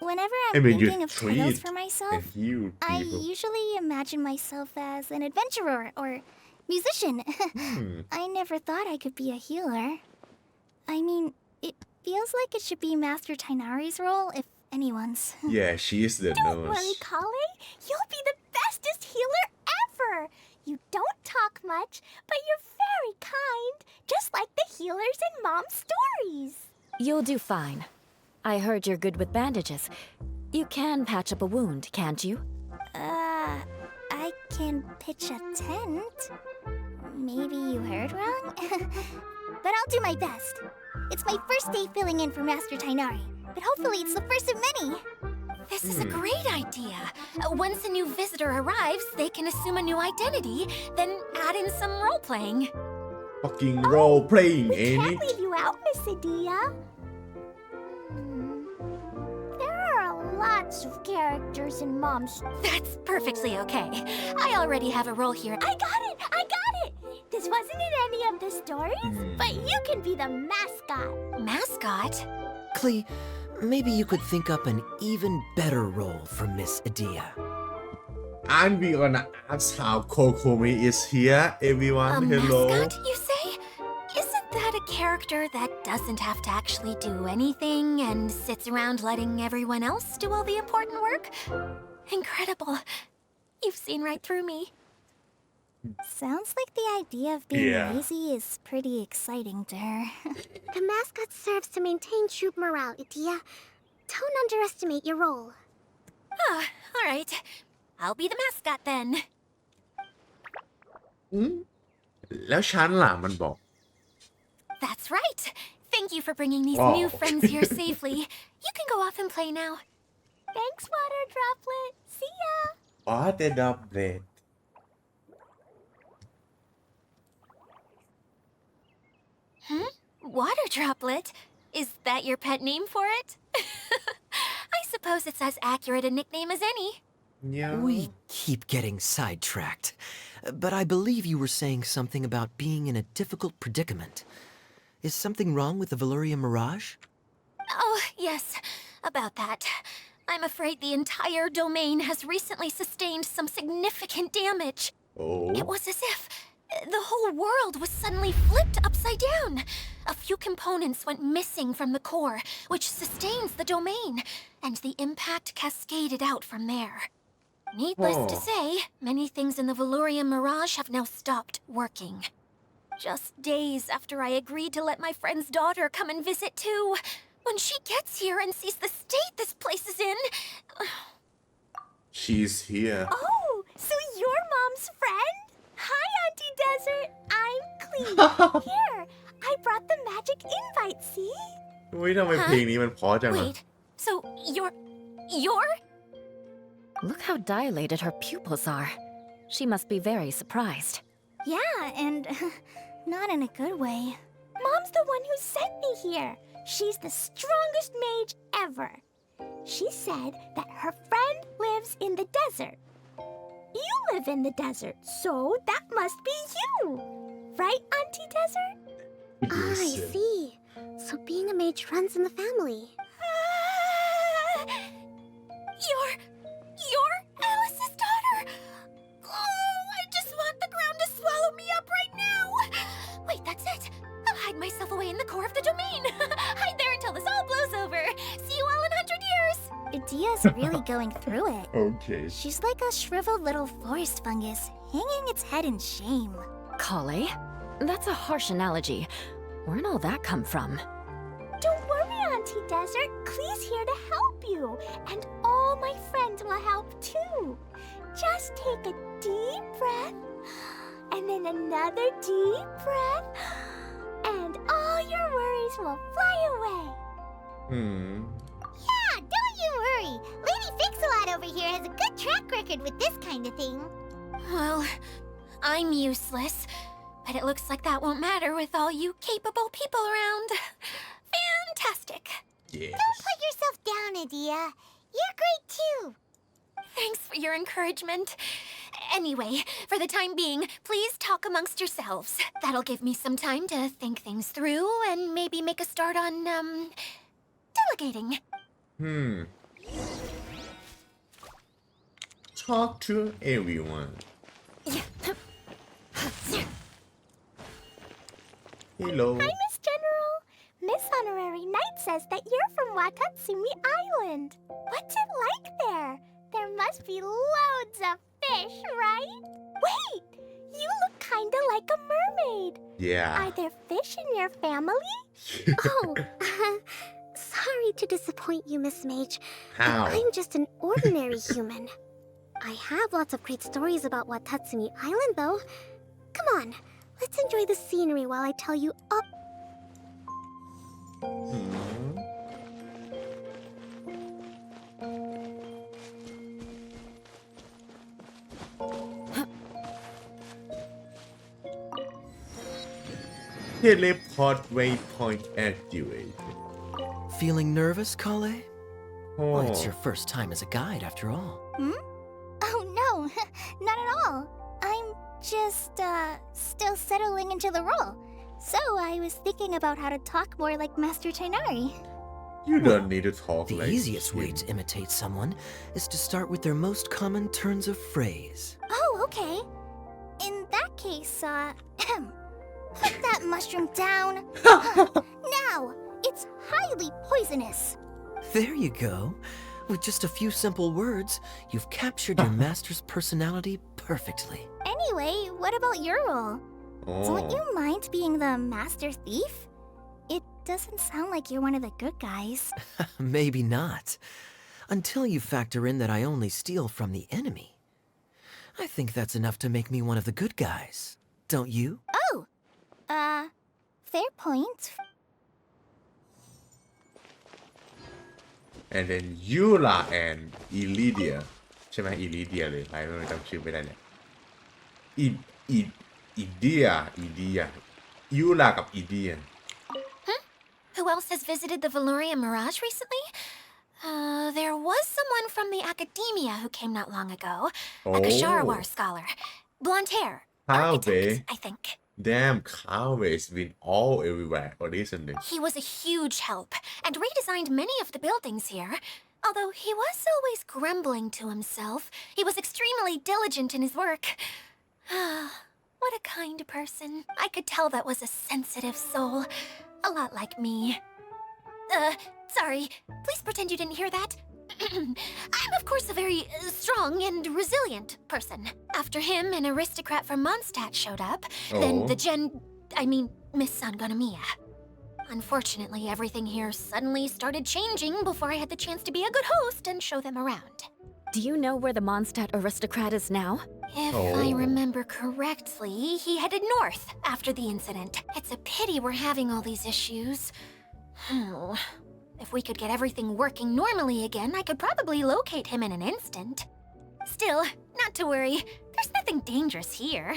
Whenever I I'm mean, you thinking of titles treat for and myself, heal I people usually imagine myself as an adventurer or musician. I never thought I could be a healer. I mean, it feels like it should be Master Tainari's role if anyone's. Yeah she is the Don't worry, nurse Kale. You'll be the bestest healer ever. You don't talk much, but you're very kind, just like the healers in Mom's stories. You'll do fine. I heard you're good with bandages. You can patch up a wound, can't you? I can pitch a tent. Maybe you heard wrong? But I'll do my best. It's my first day filling in for Master Tainari, but hopefully it's the first of many. This is a great idea. Once a new visitor arrives, they can assume a new identity, then add in some role-playing. fucking role playing Can't any leave you out, Miss Adia. There are lots of characters in Mom's. That's perfectly okay. I already have a role here. I got it! I got it! This wasn't in any of the stories, but you can be the mascot. Mascot? Klee, maybe you could think up an even better role for Miss Adia. aren't we gonna ask how Kokomi is here everyone A hello mascot, you say? Isn't that a character that doesn't have to actually do anything and sits around letting everyone else do all the important work? Incredible. You've seen right through me. Sounds like the idea of being Yeah. lazy is pretty exciting to her. The mascot serves to maintain troop morale, Adia. Don't underestimate your role. Ah, all right. I'll be the mascot then. แล้วฉันล่ะมันบอก That's right. Thank you for bringing these Wow. new friends here safely. You can go off and play now. Thanks, Water Droplet. See ya. อ๋อแต่ดอกเบรด Water Droplet? Is that your pet name for it? I suppose it's as accurate a nickname as any. yeah We keep getting sidetracked, but I believe you were saying something about being in a difficult predicament. Is something wrong with the Valyria Mirage? Oh, yes, about that. I'm afraid the entire domain has recently sustained some significant damage. oh It was as if the whole world was suddenly flipped upside down. A few components went missing from the core, which sustains the domain, and the impact cascaded out from there. Needless to Oh. say, many things in the Valyria Mirage have now stopped working. Just days after I agreed to let my friend's daughter come and visit too. When she gets here and sees the state this place is in... she's here Oh, so you're Mom's friend? Hi, Auntie Desert. I'm Cleve. Here, I brought the magic invite, see? อุ้ยทำไมเพลงนี้มันเพราะจังอะ Wait, so you're... Look how dilated her pupils are. She must be very surprised. Yeah, and not in a good way. Mom's the one who sent me here. She's the strongest mage ever. She said that her friend lives in the desert. You live in the desert, so that must be you. Right, Auntie Desert? Ah, I see. So being a mage runs in the family. You're Alice's daughter. Oh, I just want the ground to swallow me up right now. Wait, that's it. I'll hide myself away in the core of the domain. Hide there until this all blows over. See you all in 100 years. Adia's really going through it. okay She's like a shriveled little forest fungus, hanging its head in shame. Kale? That's a harsh analogy. Where'd all that come from? Don't worry, Auntie Desert. Clee's here to help you. And all my friends will help too. Just take a deep breath. And then another deep breath. And all your worries will fly away. Yeah, don't you worry. Lady Fix-a-Lot over here has a good track record with this kind of thing. Well, I'm useless. But it looks like that won't matter with all you capable people around. Fantastic. yes Don't put yourself down, Adia. You're great too. Thanks for your encouragement. Anyway, for the time being, please talk amongst yourselves. That'll give me some time to think things through and maybe make a start on, delegating. talk to everyone hello Hi, Miss General. Miss Honorary Knight says that you're from Watatsumi Island. What's it like there? There must be loads of fish, right? Wait, you look kinda like a mermaid. yeah Are there fish in your family? Oh, sorry to disappoint you, Miss Mage. how I'm just an ordinary human. I have lots of great stories about Watatsumi Island, though. Come on, let's enjoy the scenery while I tell you all. อืม Teleport waypoint activated. Feeling nervous, Kale? Oh. Well, it's your first time as a guide, after all. Oh no, not at all. I'm just, still settling into the role. So I was thinking about how to talk more like Master Tainari. You don't need to talk The like easiest way him. to imitate someone is to start with their most common turns of phrase. Oh, okay. In that case, put that mushroom down. Now, it's highly poisonous. There you go. With just a few simple words, you've captured your master's personality perfectly. Anyway, what about your role? Don't Oh. you mind being the master thief? It doesn't sound like you're one of the good guys. Maybe not. Until you factor in that I only steal from the enemy. I think that's enough to make me one of the good guys. Don't you? Oh! Fair point. And then Yula and Ilidia ใช่ไหม Ilidia เลยใครไม่รู้จำชื่อไม่ได้เนี่ยอีเดียยูลากับอีเดีย Who else has visited the Valorian Mirage recently? There was someone from the academia who came not long ago. Like a Sharawar scholar. Blonde hair. Architect, I think. Damn, Kawe's been all everywhere recently. He was a huge help and redesigned many of the buildings here. Although he was always grumbling to himself, he was extremely diligent in his work. What a kind person. I could tell that was a sensitive soul. A lot like me. Sorry. Please pretend you didn't hear that. I'm, of course, a very strong and resilient person. After him, an aristocrat from Mondstadt showed up. Then the Miss Sangonomiya. Unfortunately, everything here suddenly started changing before I had the chance to be a good host and show them around. Do you know where the Mondstadt aristocrat is now? If I remember correctly, he headed north after the incident. It's a pity we're having all these issues. If we could get everything working normally again, I could probably locate him in an instant. Still, not to worry. There's nothing dangerous here.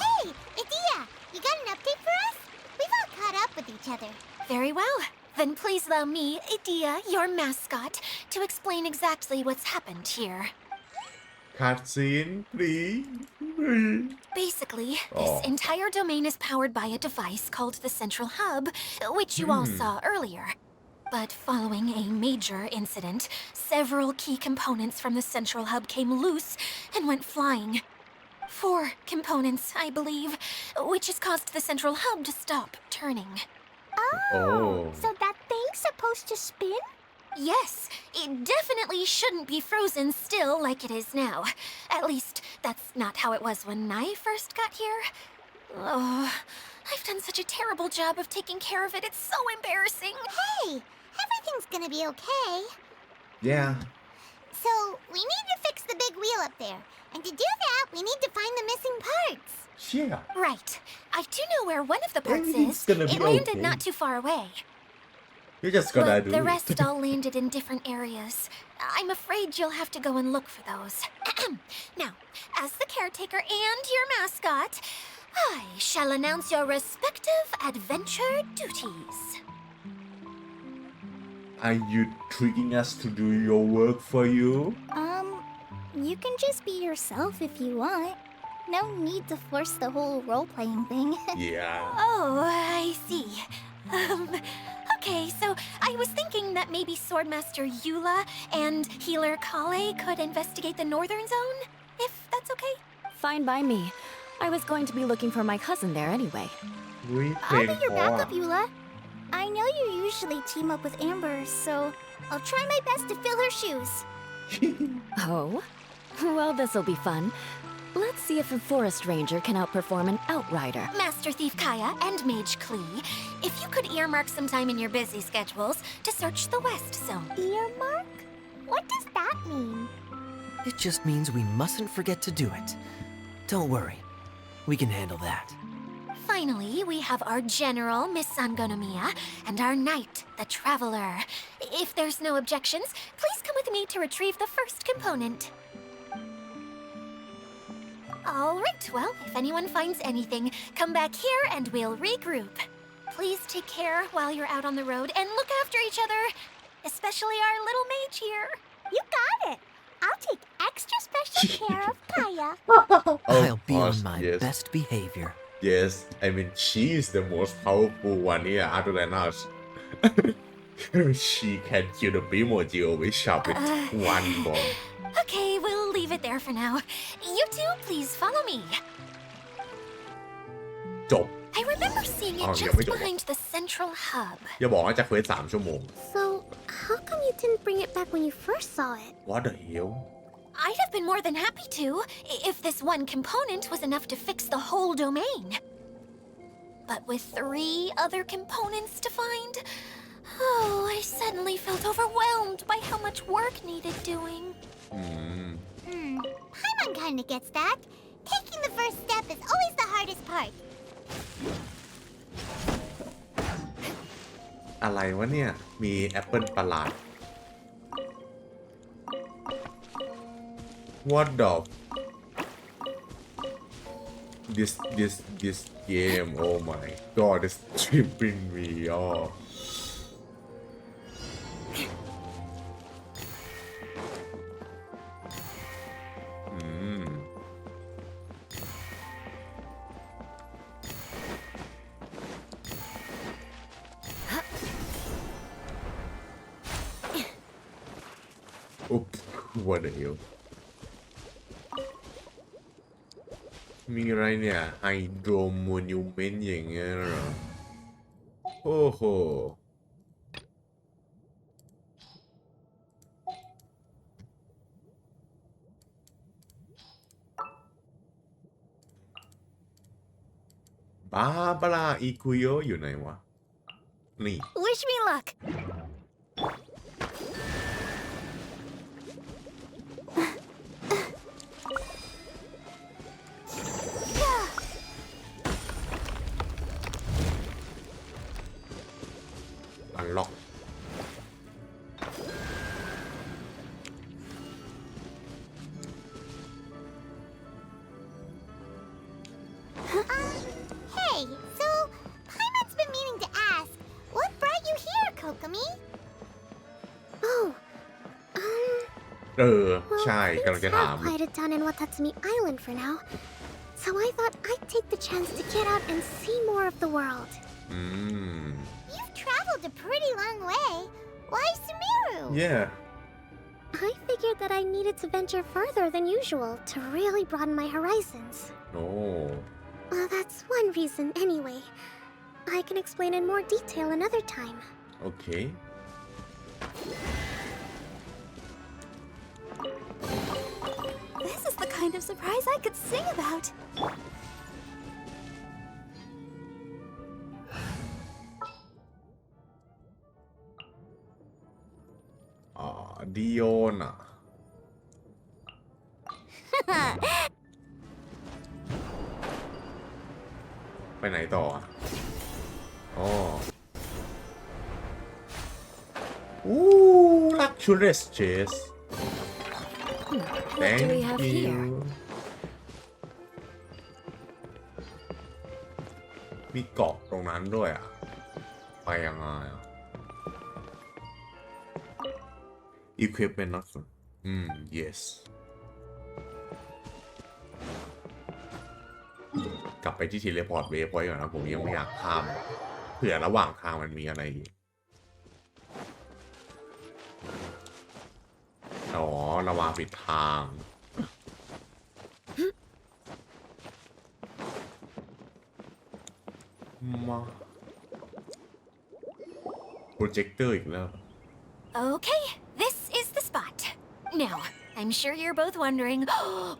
Hey, Idia, you got an update for us? We've all caught up with each other. Very well. Then please allow me, Idia, your mascot, to explain exactly what's happened here. Cutscene, please. Basically, this entire domain is powered by a device called the Central Hub, which you all saw earlier. But following a major incident, several key components from the Central Hub came loose and went flying. 4 components, I believe, which has caused the Central Hub to stop turning. Oh. So that thing's supposed to spin? Yes, it definitely shouldn't be frozen still like it is now. At least, that's not how it was when I first got here. Oh, I've done such a terrible job of taking care of it. It's so embarrassing. Hey, everything's gonna be okay. Yeah. So, we need to fix the big wheel up there. And to do that, we need to find the missing parts. Yeah. Right. I do know where one of the parts Everything's is. gonna be It landed okay. not too far away. You're just gonna But do the it. rest all landed in different areas. I'm afraid you'll have to go and look for those. Now, as the caretaker and your mascot, I shall announce your respective adventure duties. Are you tricking us to do your work for you? You can just be yourself if you want. No need to force the whole role-playing thing. Yeah. Oh, I see. Okay, so I was thinking that maybe Swordmaster Eula and Healer Kale could investigate the northern zone, if that's okay? Fine by me. I was going to be looking for my cousin there anyway. อุ้ยเพล I'll ง be your เพราะ backup, อะ Eula. I know you usually team up with Amber, so I'll try my best to fill her shoes. Oh? Well, this'll be fun. Let's see if a forest ranger can outperform an outrider. Master Thief Kaya and Mage Klee, if you could earmark some time in your busy schedules to search the West Zone. Earmark? What does that mean? It just means we mustn't forget to do it. Don't worry. We can handle that. Finally, we have our General, Miss Sangonomiya, and our Knight, the Traveler. If there's no objections, please come with me to retrieve the first component. Alright, well, if anyone finds anything, come back here and we'll regroup. Please take care while you're out on the road and look after each other, especially our little mage here. You got it. I'll take extra special care of Kaya. I'll be course, on my yes. best behavior. Yes I mean she is the most powerful one here other than us she can kill the Primordial with sharp with one bomb Okay, we'll leave it there for now. You two, please follow me. จบ I remember seeing it Oh, yeah, just we don't- behind the central hub. อย่าบอกว่าจะเควส3 ชั่วโมง So, how come you didn't bring it back when you first saw it? What the hell I'd have been more than happy to, if this one component was enough to fix the whole domain. But with 3 other components to find, oh, I suddenly felt overwhelmed by how much work needed doing. Paimon kinda gets that. Taking the first step is always the hardest part. อะไรวะเนี่ย มีแอปเปิลประหลาด What the this game oh my god it's tripping me off Oops, what the hell มีอะไรเนี่ยไฮโดรโมนิวเมนต์อย่างเงี้ยเหรอ โอ้โห บาบาราอิคุโยอยู่ไหนวะ นี่ Wish me luck. อันล็อก Hey, so Paimon's been meaning to ask, what brought you here, Kokomi? Oh, ใช่ well, กำลัง things จะถาม have quieted down in Watatsumi Island for now. So I thought I'd take the chance to get out and see more of the world. อืม You've traveled a pretty long way. Why Sumeru? yeah I figured that I needed to venture further than usual to really broaden my horizons. no Well, that's one reason anyway. I can explain in more detail another time. โอเค This is the kind of surprise I could sing about. ดิโอนอ่ะ ไปไหนต่ออ่ะอ๋ออู้ลักชูเรสเชส What do we have here? มีเกาะตรงนั้นด้วยอ่ะ ไปยังไงอ่ะ Equipment not good yes กลับไปที่ทีเลพอร์ตเวฟไว้ก่อนนะ ผมยังไม่อยากข้าม เผื่อระหว่างทางมันมีอะไรอีกอ๋อระวางปิดทาง มาโปรเจคเตอร์อีกแล้ว Okay, this is the spot. Now, I'm sure you're both wondering,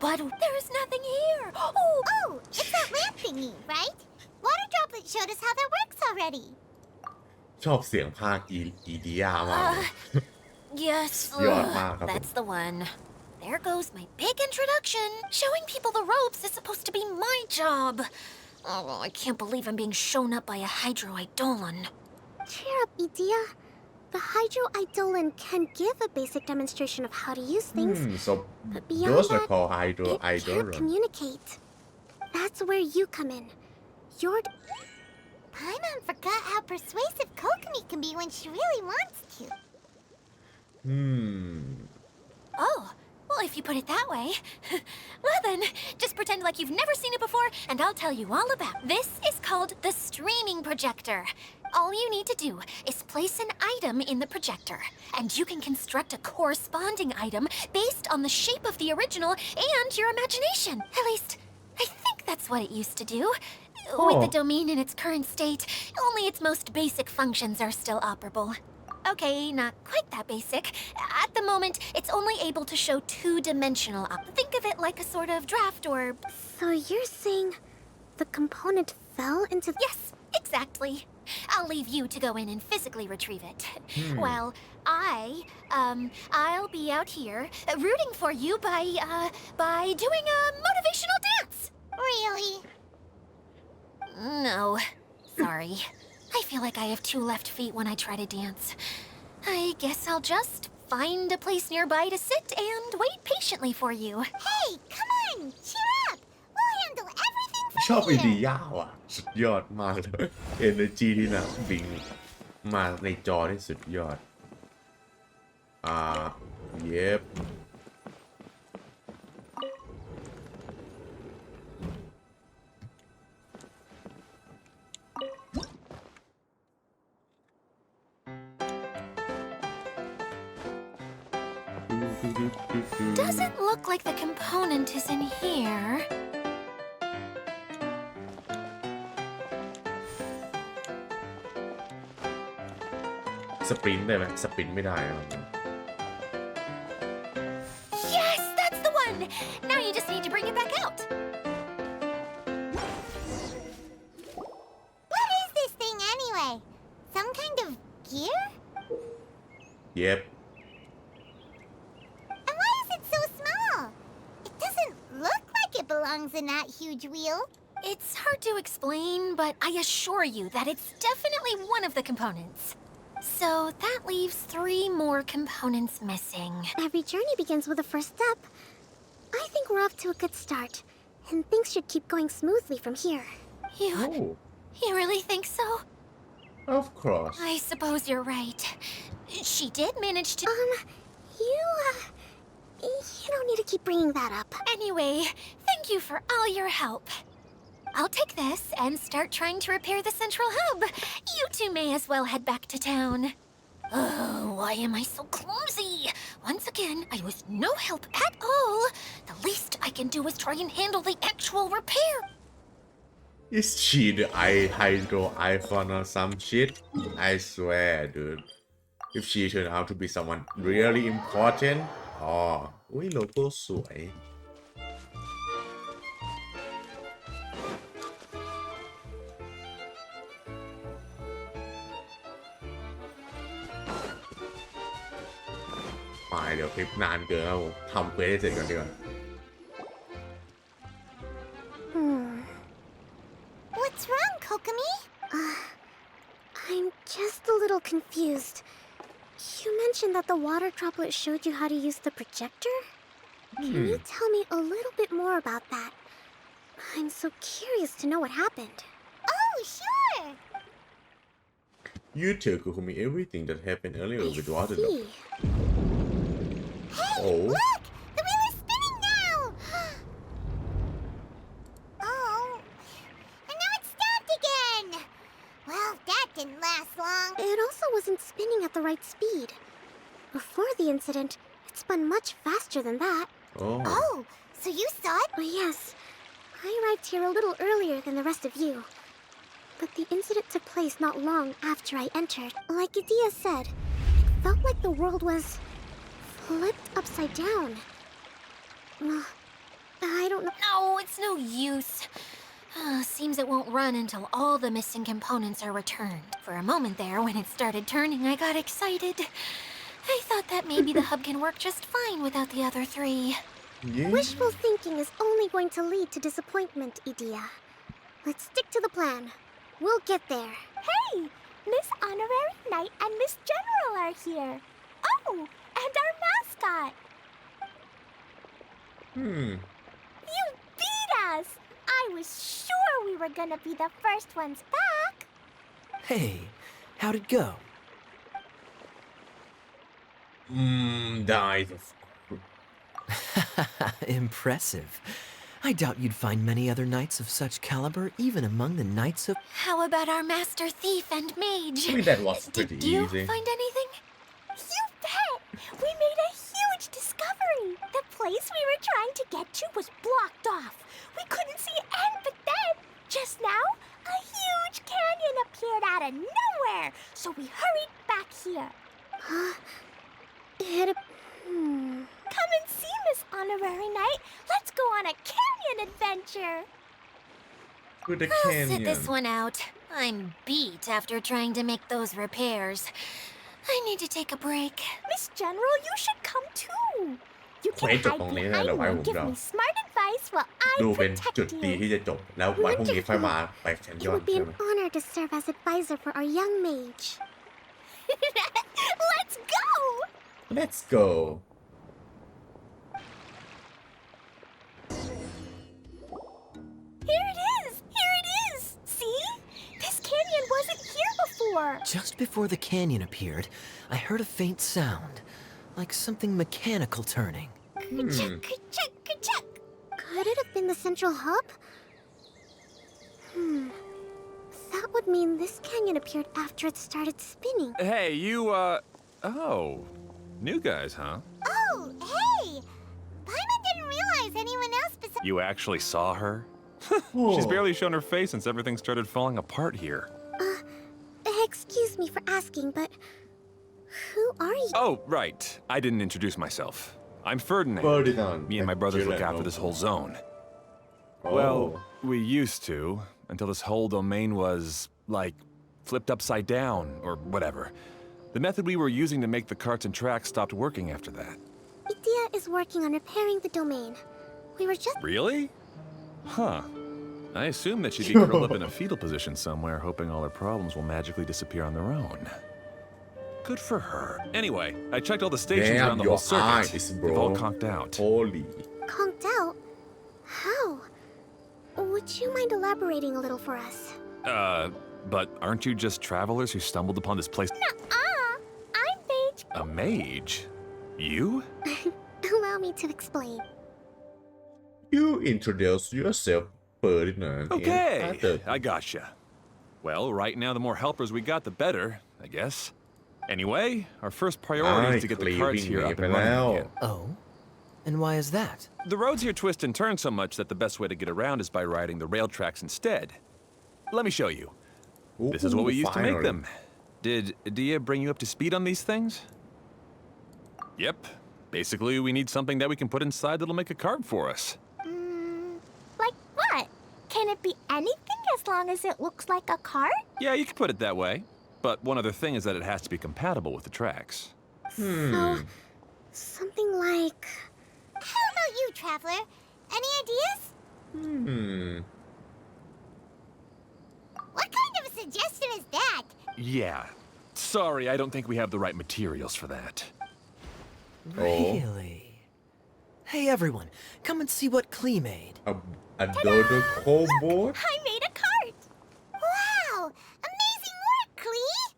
but there's nothing here. Oh, it's that lamp thingy, right? Water Droplet showed us how that works already. ชอบเสียงภาคอีดียามากเลย Yes, ยอดมากครับผม that's the one. There goes my big introduction. Showing people the ropes is supposed to be my job. Oh, I can't believe I'm being shown up by a Hydro Eidolon. Cheer up, Idia. The Hydro Eidolon can give a basic demonstration of how to use things, so but beyond those are that, called Hydro it can't Eidolon. communicate. That's where you come in. You're Paimon forgot how persuasive Kokomi can be when she really wants to. Oh, well, if you put it that way. Well then, just pretend like you've never seen it before, and I'll tell you all about it. This is called the streaming projector. All you need to do is place an item in the projector, and you can construct a corresponding item based on the shape of the original and your imagination. At least, I think that's what it used to do. With the domain in its current state, only its most basic functions are still operable. Okay, not quite that basic. At the moment, it's only able to show two-dimensional Think of it like a sort of draft or... So you're saying the component fell into... Yes, exactly. I'll leave you to go in and physically retrieve it. Well, I'll be out here rooting for you by doing a motivational dance. Really? No, sorry. I feel like I have two left feet when I try to dance. I guess I'll just find a place nearby to sit and wait patiently for you. Hey, come on! Cheer up! We'll handle everything ชอบ from อีดี here. ยาว่ะสุดยอดมากเลย Energy ที่นะบิงมาในจอนี่สุดยอดเย็บ Doesn't look like the component is in here. สปรินต์ได้ไหมสปรินต์ไม่ได้นะครับ Yes, that's the one! Now you just need to bring it back out. What is this thing anyway? Some kind of gear? เย็บ And why is it so small? It doesn't look like it belongs in that huge wheel. It's hard to explain, but I assure you that it's definitely one of the components. So that leaves 3 more components missing. Every journey begins with a first step. I think we're off to a good start, and things should keep going smoothly from here. You really think so? Of course I suppose you're right. She did manage to... You don't need to keep bringing that up. Anyway, thank you for all your help. I'll take this and start trying to repair the central hub. You two may as well head back to town. Oh, why am I so clumsy? Once again, I was no help at all. The least I can do is try and handle the actual repair. Is she the hydro icon or some shit? I swear, dude. If she turned out to be someone really important, อุ้ยโลโก้สวย ไปเดี๋ยวคลิปนานเกินครับผมทำเควสให้เสร็จก่อนดีกว่า What's wrong, Kokomi? I'm just a little confused. You mentioned that the water droplet showed you how to use the projector? Can you tell me a little bit more about that? I'm so curious to know what happened. Oh, sure! You tell Kokumi everything that happened earlier with water See. droplet. Hey, Oh. look! The wheel is spinning now! Oh. And now it's stopped again! Well, that didn't last long. It also wasn't spinning at the right speed. Before the incident, it spun much faster than that. Oh, so you saw it? Oh, yes. I arrived here a little earlier than the rest of you. but the incident took place not long after I entered. Like Idea said, it felt like the world was flipped upside down. I don't know. No, it's no use. Seems it won't run until all the missing components are returned. For a moment there, when it started turning, I got excited. I thought that maybe the hub can work just fine without the other three. Yeah. Wishful thinking is only going to lead to disappointment, Idea. Let's stick to the plan. We'll get there. Hey, Miss Honorary Knight and Miss General are here. Oh, and our mascot. You beat us! I was sure we were gonna be the first ones back. Hey, how'd it go? Died. Impressive. I doubt you'd find many other knights of such caliber even among the knights of... How about our master thief and mage? I mean, that was pretty Did you easy. find anything? You bet! We made a huge discovery. The place we were trying to get to was blocked off. We couldn't see end, but then, just now, a huge canyon appeared out of nowhere. So we hurried back here. Come and see, Miss Honorary Knight. Let's go on a canyon adventure. With the I'll canyon. sit this one out. I'm beat after trying to make those repairs. I need to take a break. Miss General, you should come too. You can Wait, hide don't leave behind that me and away, give Wong me smart advice while I ดูเป็น protect จุดดี you. ที่จะจบ แล้วไว้พรุ่งนี้ค่อยมาไปแคนย It อน would be ใช่ an ไหม honor to serve as advisor for our young mage. Let's go! Let's go Here it is! Here it is! See? This canyon wasn't here before. Just before the canyon appeared, I heard a faint sound, like something mechanical turning. Ka-chuck, ka-chuck, ka-chuck. Could it have been the central hub? That would mean this canyon appeared after it started spinning. Hey, you, oh. New guys, huh? Oh, hey! Paimon didn't realize anyone else besides... You actually saw her? She's barely shown her face since everything started falling apart here. Excuse me for asking, but who are you? Oh, right. I didn't introduce myself. I'm Ferdinand. Ferdinand. Me and my brothers look after this whole zone. Well, we used to, until this whole domain was, like, flipped upside down, or whatever. The method we were using to make the carts and tracks stopped working after that. Idea is working on repairing the domain. We were just... Really? Huh. I assume that she'd be curled up in a fetal position somewhere, hoping all her problems will magically disappear on their own. Good for her. Anyway, I checked all the stations Damn, around the your whole circuit. eyes, They've all bro. conked out. Holy. conked out? How? Would you mind elaborating a little for us? But aren't you just travelers who stumbled upon this place? I'm Mage. A mage? You? Allow me to explain. You introduce yourself, Ferdinand. Okay, and I gotcha. Well, right now the more helpers we got, the better, I guess. Anyway, our first priority is to get the carts here up and running again. Oh? And why is that? The roads here twist and turn so much that the best way to get around is by riding the rail tracks instead. Let me show you. This is what we used to make them. Did Dia bring you up to speed on these things? Yep. Basically, we need something that we can put inside that'll make a cart for us. Like what? Can it be anything as long as it looks like a cart? Yeah, you can put it that way. But one other thing is that it has to be compatible with the tracks. So, something like... How about you, Traveler? Any ideas? What kind of a suggestion is that? Yeah. Sorry, I don't think we have the right materials for that. Really? Hey everyone, come and see what Klee made. A dodo combo. I made a cart. Wow! Amazing work, Klee!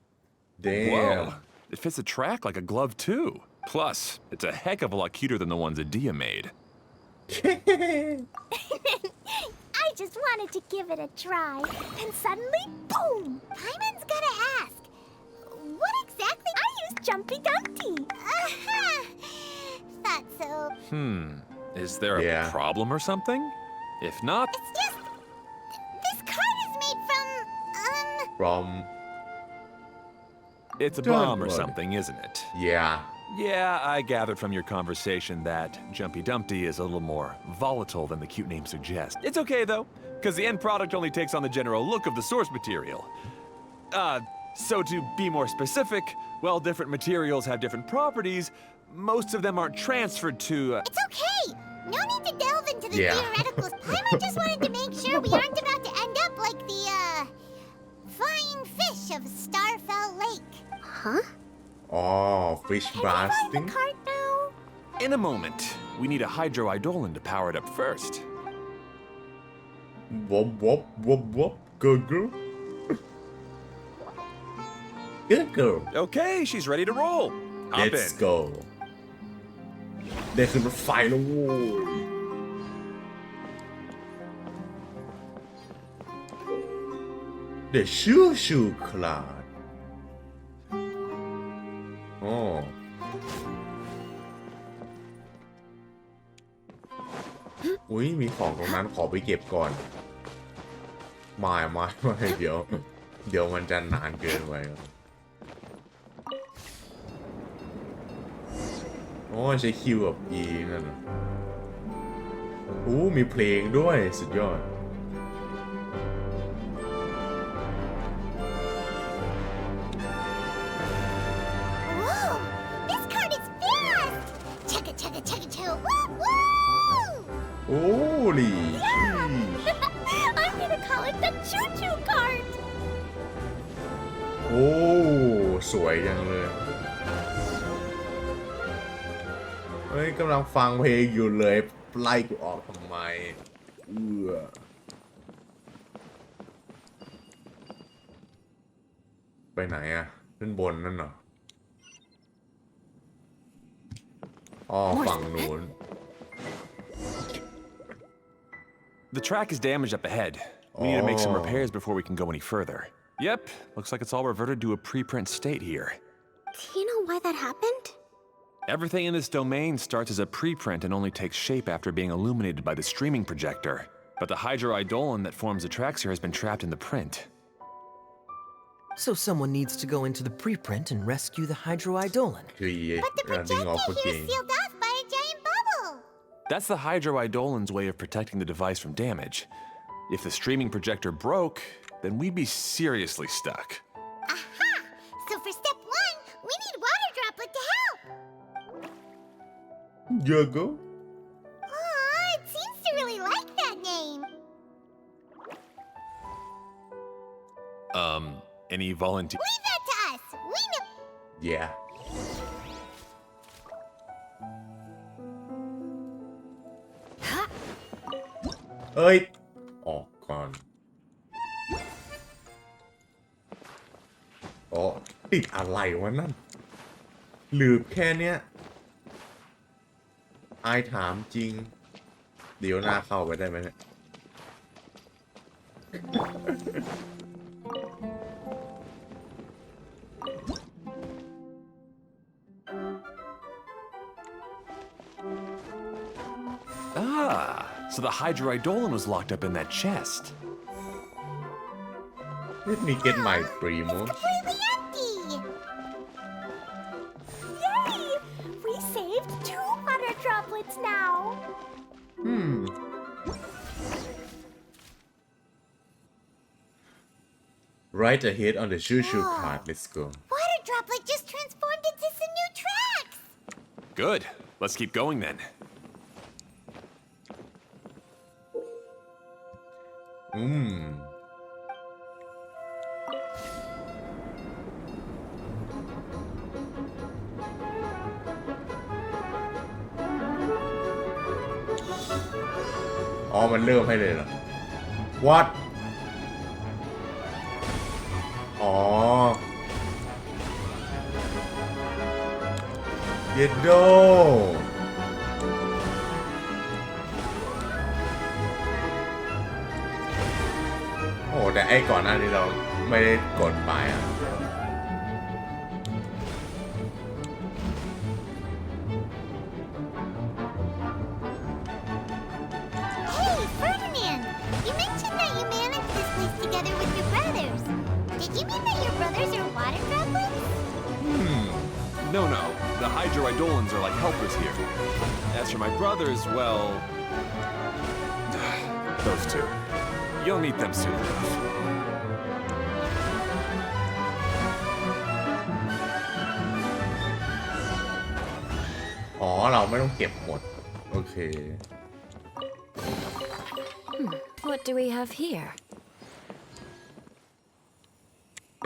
Damn. Whoa. It fits the track like a glove, too. Plus, it's a heck of a lot cuter than the ones Adia made. I just wanted to give it a try. And suddenly, boom! Paimon's gotta ask. What exactly... I used Jumpy Dumpty. Thought so. Is there a problem or something? If not... It's just... This cart is made from... from It's a Don't bomb or worry. something, isn't it? yeah Yeah, I gathered from your conversation that Jumpy Dumpty is a little more volatile than the cute name suggests. It's okay, though, because the end product only takes on the general look of the source material. So to be more specific, while different materials have different properties, most of them aren't transferred to... It's okay. No need to delve into the Yeah. theoreticals. Paimon just wanted to make sure we aren't about to end up like the, flying fish of Starfell Lake. Huh? อ๋อ fish Find blasting the cart now. In a moment, we need a hydroidolin to power it up first. wop wop wop wop good girl good girl Okay, she's ready to roll. Hop let's in. go ได้ขึ้นรถไฟแล้วโว้ย The Shoo Cloud อ๋ออุ้ยมีของตรงนั้นขอไปเก็บก่อนไม่เดี๋ยวมันจะนานเกินไปโอ้ใช้คิวกับ E นั่นน่ะมีเพลงด้วยสุดยอด Whoa! This cart is fast! Chugga chugga chugga chugga woo woo! Holy I'm gonna call it the choo-choo cart. โอ้สวยจังเลยเฮ้ยกำลังฟังเพลงอยู่เลยไล่กูออกทำไมไปไหนอะด้านบนนั่นเหรออ๋อฝั่งนู้น The track is damaged up ahead. We need to make some repairs before we can go any further. Yep, looks like it's all reverted to a preprint state here. Do you know why that happened? Everything in this domain starts as a preprint and only takes shape after being illuminated by the streaming projector. But the hydroidolin that forms the tracks here has been trapped in the print. So someone needs to go into the preprint and rescue the hydroidolin. คือ But the running off projector here again is sealed off by a giant bubble. That's the hydroidolin's way of protecting the device from damage. If the streaming projector broke, then we'd be seriously stuck. Aha! So for step one, we need water droplet to help. Yago Aw, it seems to really like that name. Any volunteer? Leave that to us. We know. yeah เอ้ยออกก่อนอ๋อติดอะไรวะนั่นลืบแค่เนี้ยอายถามจริง เดี๋ยวหน้าเข้าไปได้ไหมเนี่ย Ah, so the hydroidolin was locked up in that chest. Let me get my primo Completely empty. Yay! We saved 2 water droplets now. right ahead on the shoo card let's go Water droplet just transformed into some new tracks. Good. Let's keep going then. อ๋อมันเริ่มให้เลยเหรอ what อ๋อเย็ดโดโอ้แต่ไอ้ก่อนหน้านี้เราไม่ได้กดไปอ่ะ Hey, Ferdinand! You mentioned that you managed this place together with your brothers. Did you brothers are water droplets? No, the hydroidolans are like helpers here. As for my brothers, well, those two. You'll meet them soon enough. อ๋อเราไม่ต้องเก็บหมดโอเค What do we have here?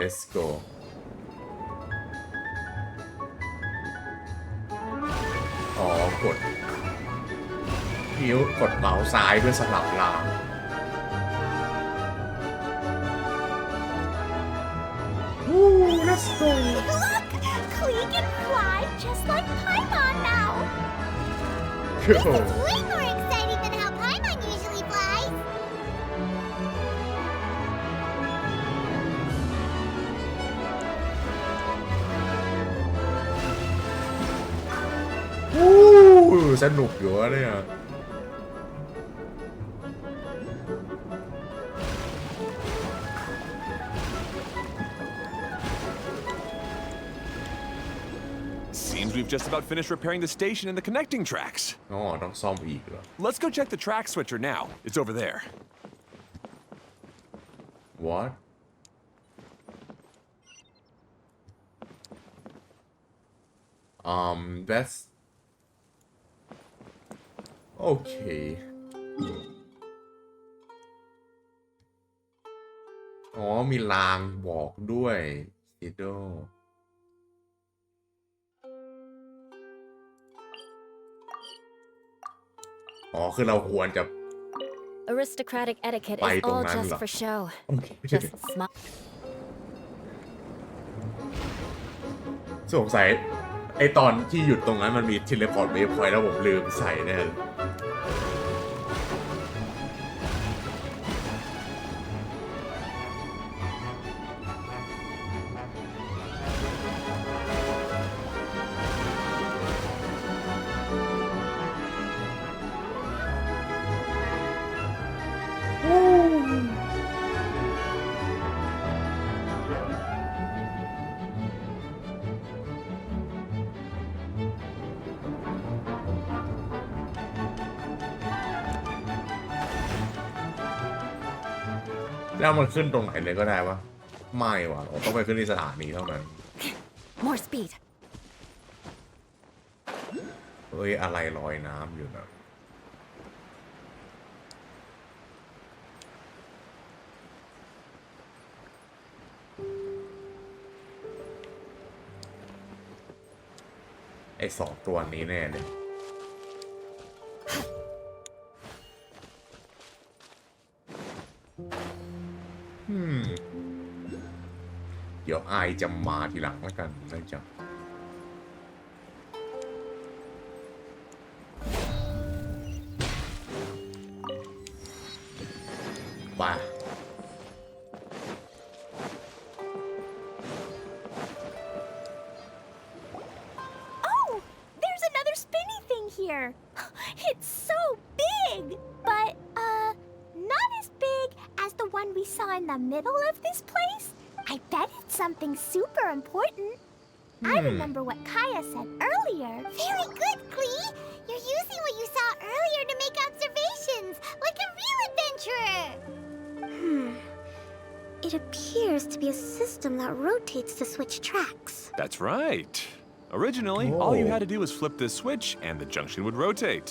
let's go อ๋อกดนิ้วกดเมาส์ซ้ายเพื่อสลับรางlet's go Look! Klee can fly just like Paimon now! It's way more exciting than how Paimon usually flies. Ooh, สนุกอยู่วะเนี่ย Seems we've just about finished repairing the station and the connecting tracks. อ๋อต้องซ่อมอีกเหรอ Let's go check the track switcher now. It's over there. what that's okay อ๋อมีรางบอกด้วยซิโดอ๋อคือเราควรจะ Aristocratic etiquette Bye, is all Dong just Nan. for show. โอเค Just smile. สงสัยไอตอนที่หยุดตรงนั้นมันมีเทเลพอร์ตเวฟพอยต์แล้วผมลืมใส่แน่เลยแล้วมันขึ้นตรงไหนเลยก็ได้วะไม่ว่ะเราต้องไปขึ้นที่สถานีเท่านั้น More speed. เฮ้ยอะไรลอยน้ำอยู่นะไอสองตัวนี้แน่เลยเดี๋ยวไอจะมาทีหลังแล้วกันนะจ๊ะไป Oh! There's another spinny thing here! It's so big! But, not as big as the one we saw in the middle of this place? I bet it's something super important. I remember what Kaya said earlier. Very good, Klee. You're using what you saw earlier to make observations, like a real adventurer. It appears to be a system that rotates to switch tracks. That's right. Originally, all you had to do was flip this switch and the junction would rotate.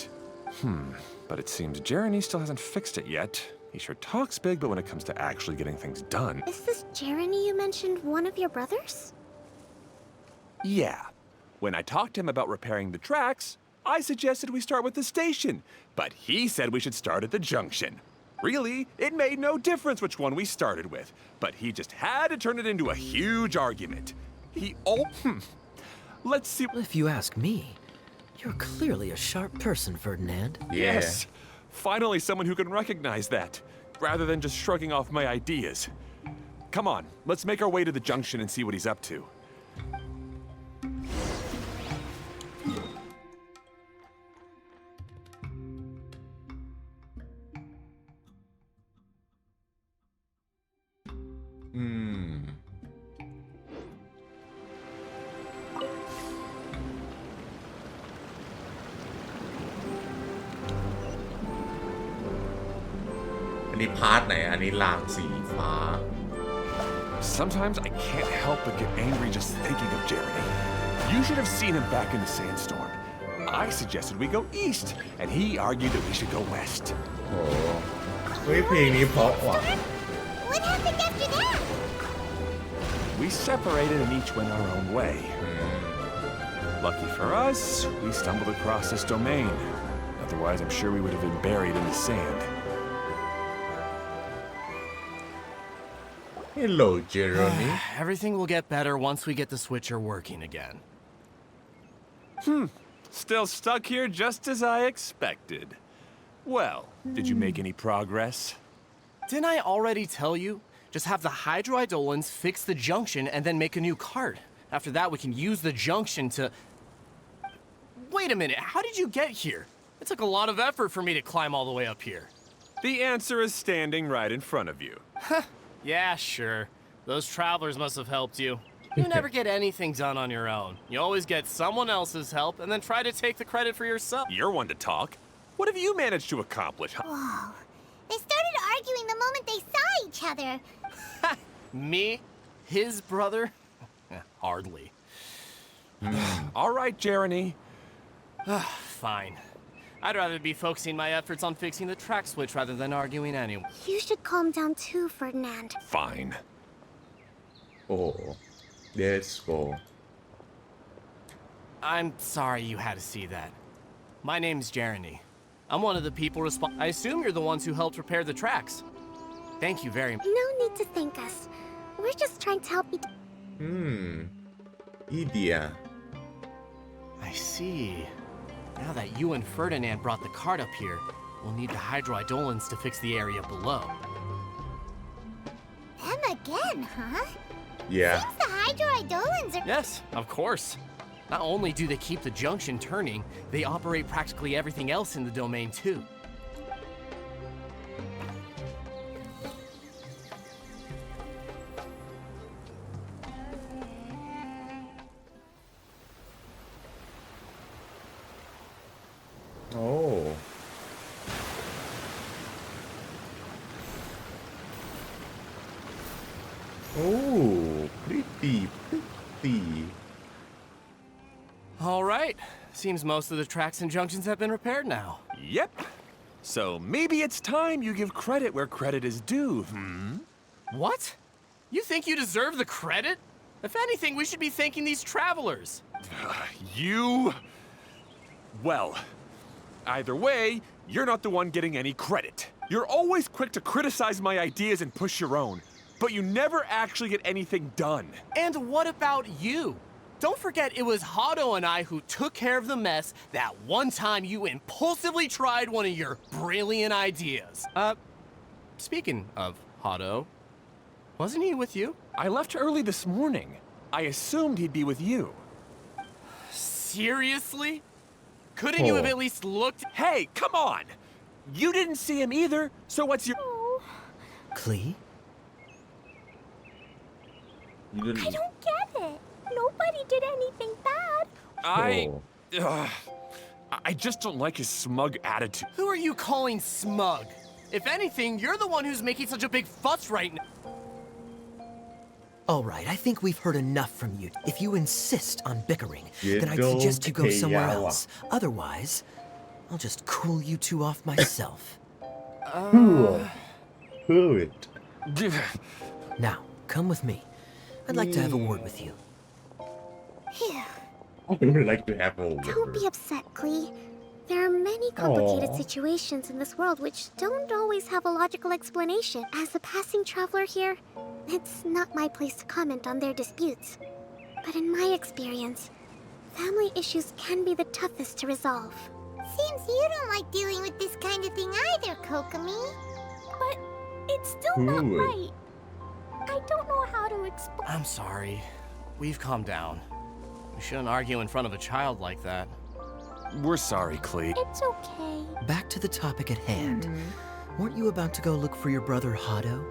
But it seems Jeremy still hasn't fixed it yet. He sure talks big, but when it comes to actually getting things done... Is this Jeremy you mentioned one of your brothers? Yeah. When I talked to him about repairing the tracks, I suggested we start with the station, but he said we should start at the junction. Really, it made no difference which one we started with, but he just had to turn it into a huge argument. Let's see... If you ask me, you're clearly a sharp person, Ferdinand. Yes. Finally, someone who can recognize that, rather than just shrugging off my ideas. Come on, let's make our way to the junction and see what he's up to. อันนี้พาร์ทไหนอันนี้รางสีฟ้า Sometimes I can't help but get angry just thinking of Jeremy. You should have seen him back in the sandstorm. I suggested we go east, and he argued that we should go west. โอ้เฮ้ยเพลงนี้เพราะว่ะ What happened after that? We separated and each went our own way. Lucky for us, we stumbled across this domain. Otherwise, I'm sure we would have been buried in the sand. Hello, Jeremy. Everything will get better once we get the switcher working again. Still stuck here just as I expected. Well, did you make any progress? Didn't I already tell you? Just have the hydroidolins fix the junction and then make a new cart. After that, we can use the junction to... Wait a minute, how did you get here? It took a lot of effort for me to climb all the way up here. The answer is standing right in front of you. Yeah, sure. Those travelers must have helped you. You never get anything done on your own. You always get someone else's help and then try to take the credit for yourself. You're one to talk. What have you managed to accomplish? Whoa. They started arguing the moment they saw each other. Me? His brother? Hardly. All right, Jeremy. Fine. I'd rather be focusing my efforts on fixing the track switch rather than arguing anyway. You should calm down too, Ferdinand. Fine. โอ้ let's go I'm sorry you had to see that. My name's Jeremy. I'm one of the people I assume you're the ones who helped repair the tracks. Thank you very much. No need to thank us. We're just trying to help you. อีเดีย I see. Now that you and Ferdinand brought the cart up here, we'll need the hydroidolins to fix the area below. Them again, huh? yeah Seems the hydroidolins are... Yes, of course. Not only do they keep the junction turning, they operate practically everything else in the domain too. oh oh pretty All right. Seems most of the tracks and junctions have been repaired now. Yep. So maybe it's time you give credit where credit is due, What? You think you deserve the credit? If anything, we should be thanking these travelers. You... Well, either way, you're not the one getting any credit. You're always quick to criticize my ideas and push your own, but you never actually get anything done. And what about you? Don't forget it was Hado and I who took care of the mess that one time you impulsively tried one of your brilliant ideas. Speaking of Hado, wasn't he with you? I left early this morning. I assumed he'd be with you. Seriously? Couldn't you have at least looked? Hey, come on! You didn't see him either, so what's your... Klee? you didn't I don't get it. Nobody did anything bad. I just don't like his smug attitude. Who are you calling smug? If anything, you're the one who's making such a big fuss right now. All right, I think we've heard enough from you. If you insist on bickering, You then I'd suggest you go don't somewhere care. else. Otherwise, I'll just cool you two off myself. Who it Now, come with me. I'd like to have a word with you. Phew. I would like to have a Don't be upset, Klee. There are many complicated situations in this world which don't always have a logical explanation. As a passing traveler here, it's not my place to comment on their disputes. But in my experience, family issues can be the toughest to resolve. Seems you don't like dealing with this kind of thing either, Kokomi. But it's still not Who? right. I don't know how to explain. I'm sorry. We've calmed down. We shouldn't argue in front of a child like that. We're sorry, Klee. It's okay. Back to the topic at hand. Weren't you about to go look for your brother Hado?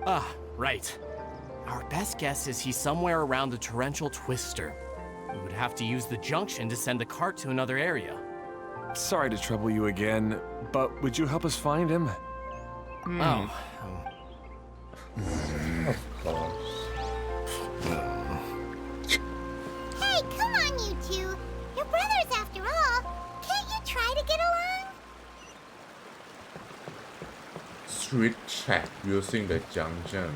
Ah, right. Our best guess is he's somewhere around the torrential twister. We would have to use the junction to send the cart to another area. Sorry to trouble you again, but would you help us find him? Oh. Of course. Hey, come on, you two. You're brothers after all. Can't you try to get along? Street track using the junction.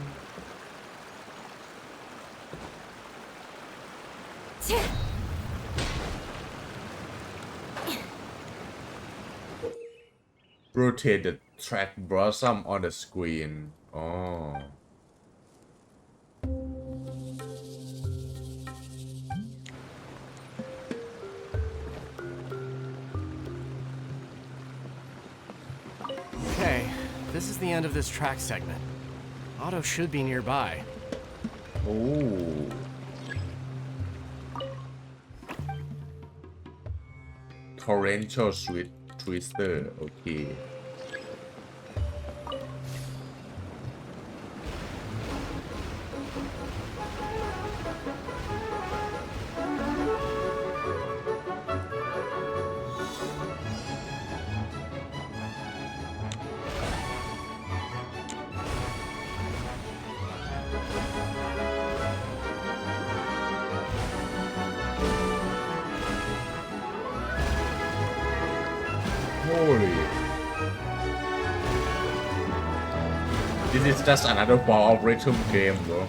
Rotate the track blossom on the screen. Oh. Okay, this is the end of this track segment. Otto should be nearby. Oh. Torrential Sweet Twister. Okay. Holy. This is just another ball of rhythm game, bro.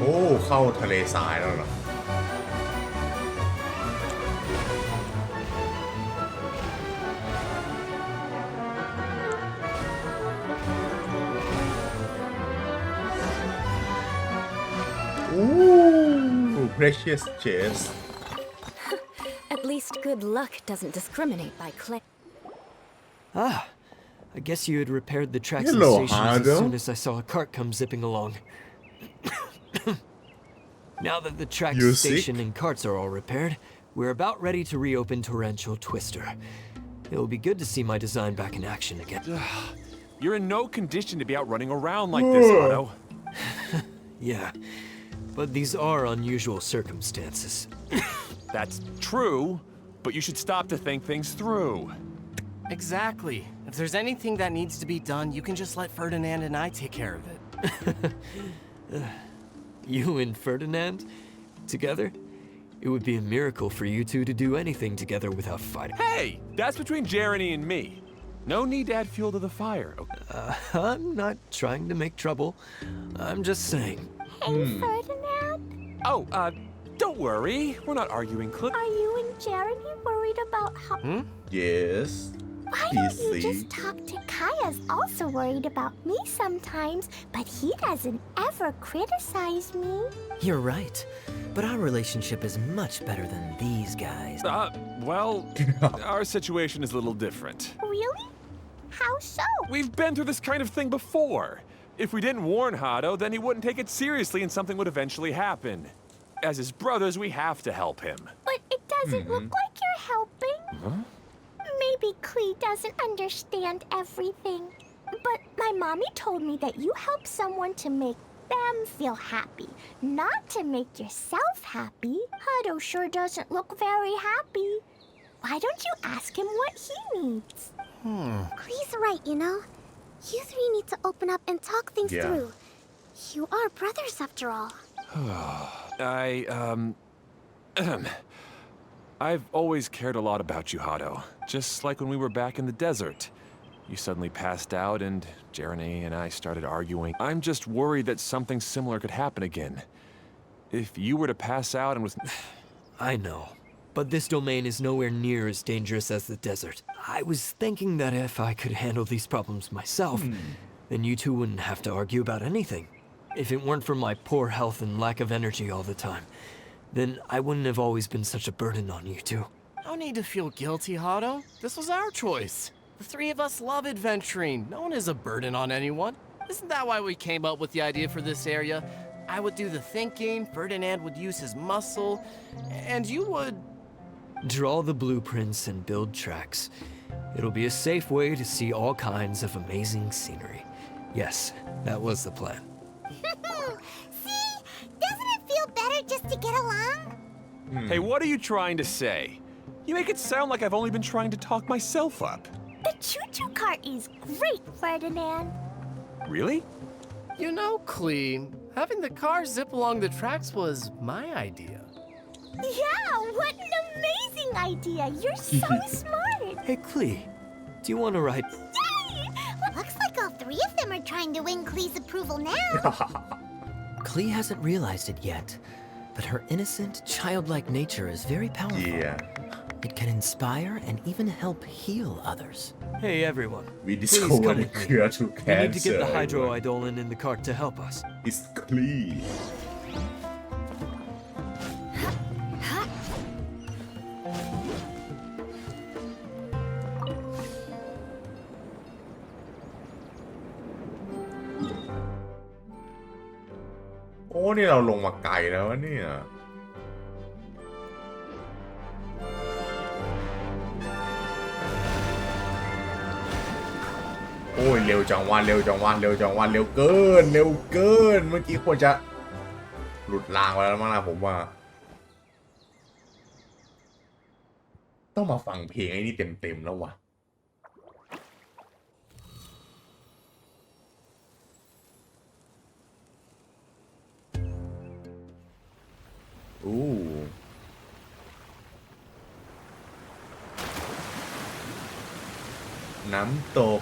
Oh, เข้าทะเลทรายแล้วเหรอ Ooh, precious chest. At least good luck doesn't discriminate by clay. Ah, I guess you had repaired the tracks Hello, and stations Hardo. as soon as I saw a cart come zipping along. Now that the tracks, You station, sick? and carts are all repaired, we're about ready to reopen Torrential Twister. It'll be good to see my design back in action again. You're in no condition to be out running around like this, Otto. Yeah, but these are unusual circumstances. That's true, but you should stop to think things through. Exactly. If there's anything that needs to be done, you can just let Ferdinand and I take care of it. You and Ferdinand? Together? It would be a miracle for you two to do anything together without fighting. Hey, that's between Jeremy and me. No need to add fuel to the fire. Okay. I'm not trying to make trouble. I'm just saying. Hey, Ferdinand, Oh, don't worry. We're not arguing, Clip. are you and Jeremy worried about how... Yes. Why don't you PC. just talk to Kaya's also worried about me sometimes, but he doesn't ever criticize me. You're right. But our relationship is much better than these guys. Well, our situation is a little different. Really? How so? We've been through this kind of thing before. If we didn't warn Hado, then he wouldn't take it seriously and something would eventually happen. As his brothers, we have to help him. But it doesn't look like you're helping. Maybe Klee doesn't understand everything. But my mommy told me that you help someone to make them feel happy, not to make yourself happy. Hado sure doesn't look very happy. Why don't you ask him what he needs? Please right, you know. You three need to open up and talk things Yeah. through. You are brothers after all. I've always cared a lot about you, Hado. Just like when we were back in the desert. You suddenly passed out and Jeremy and I started arguing. I'm just worried that something similar could happen again. If you were to pass out and was... I know. But this domain is nowhere near as dangerous as the desert. I was thinking that if I could handle these problems myself, then you two wouldn't have to argue about anything. If it weren't for my poor health and lack of energy all the time, then I wouldn't have always been such a burden on you two. No need to feel guilty, Hado. This was our choice. The three of us love adventuring. No one is a burden on anyone. Isn't that why we came up with the idea for this area? I would do the thinking, Ferdinand would use his muscle, and you would... Draw the blueprints and build tracks. It'll be a safe way to see all kinds of amazing scenery. Yes, that was the plan. Hey, what are you trying to say? You make it sound like I've only been trying to talk myself up. The choo-choo cart is great, Ferdinand. Really? You know, Clee, having the car zip along the tracks was my idea. Yeah, what an amazing idea. You're so smart. Hey, Klee, do you want to ride? Yay! Looks like all three of them are trying to win Klee's approval now. Klee hasn't realized it yet, but her innocent, childlike nature is very powerful. Yeah. It can inspire and even help heal others. Hey, everyone. We Please discovered come a with me. cure to We need to cancer. get the hydroidolin in the cart to help us. It's clean. โอ้นี่เราลงมาไกลแล้วเนี่ย โอ้ยเร็วจังวะเร็วจังวะเร็วจังวะเร็วเกินเร็วเกินเมื่อกี้ควรจะหลุดรางไปแล้วมั้งนะผมว่าต้องมาฟังเพลงไอ้นี่เต็มๆแล้ววะอู้น้ำตก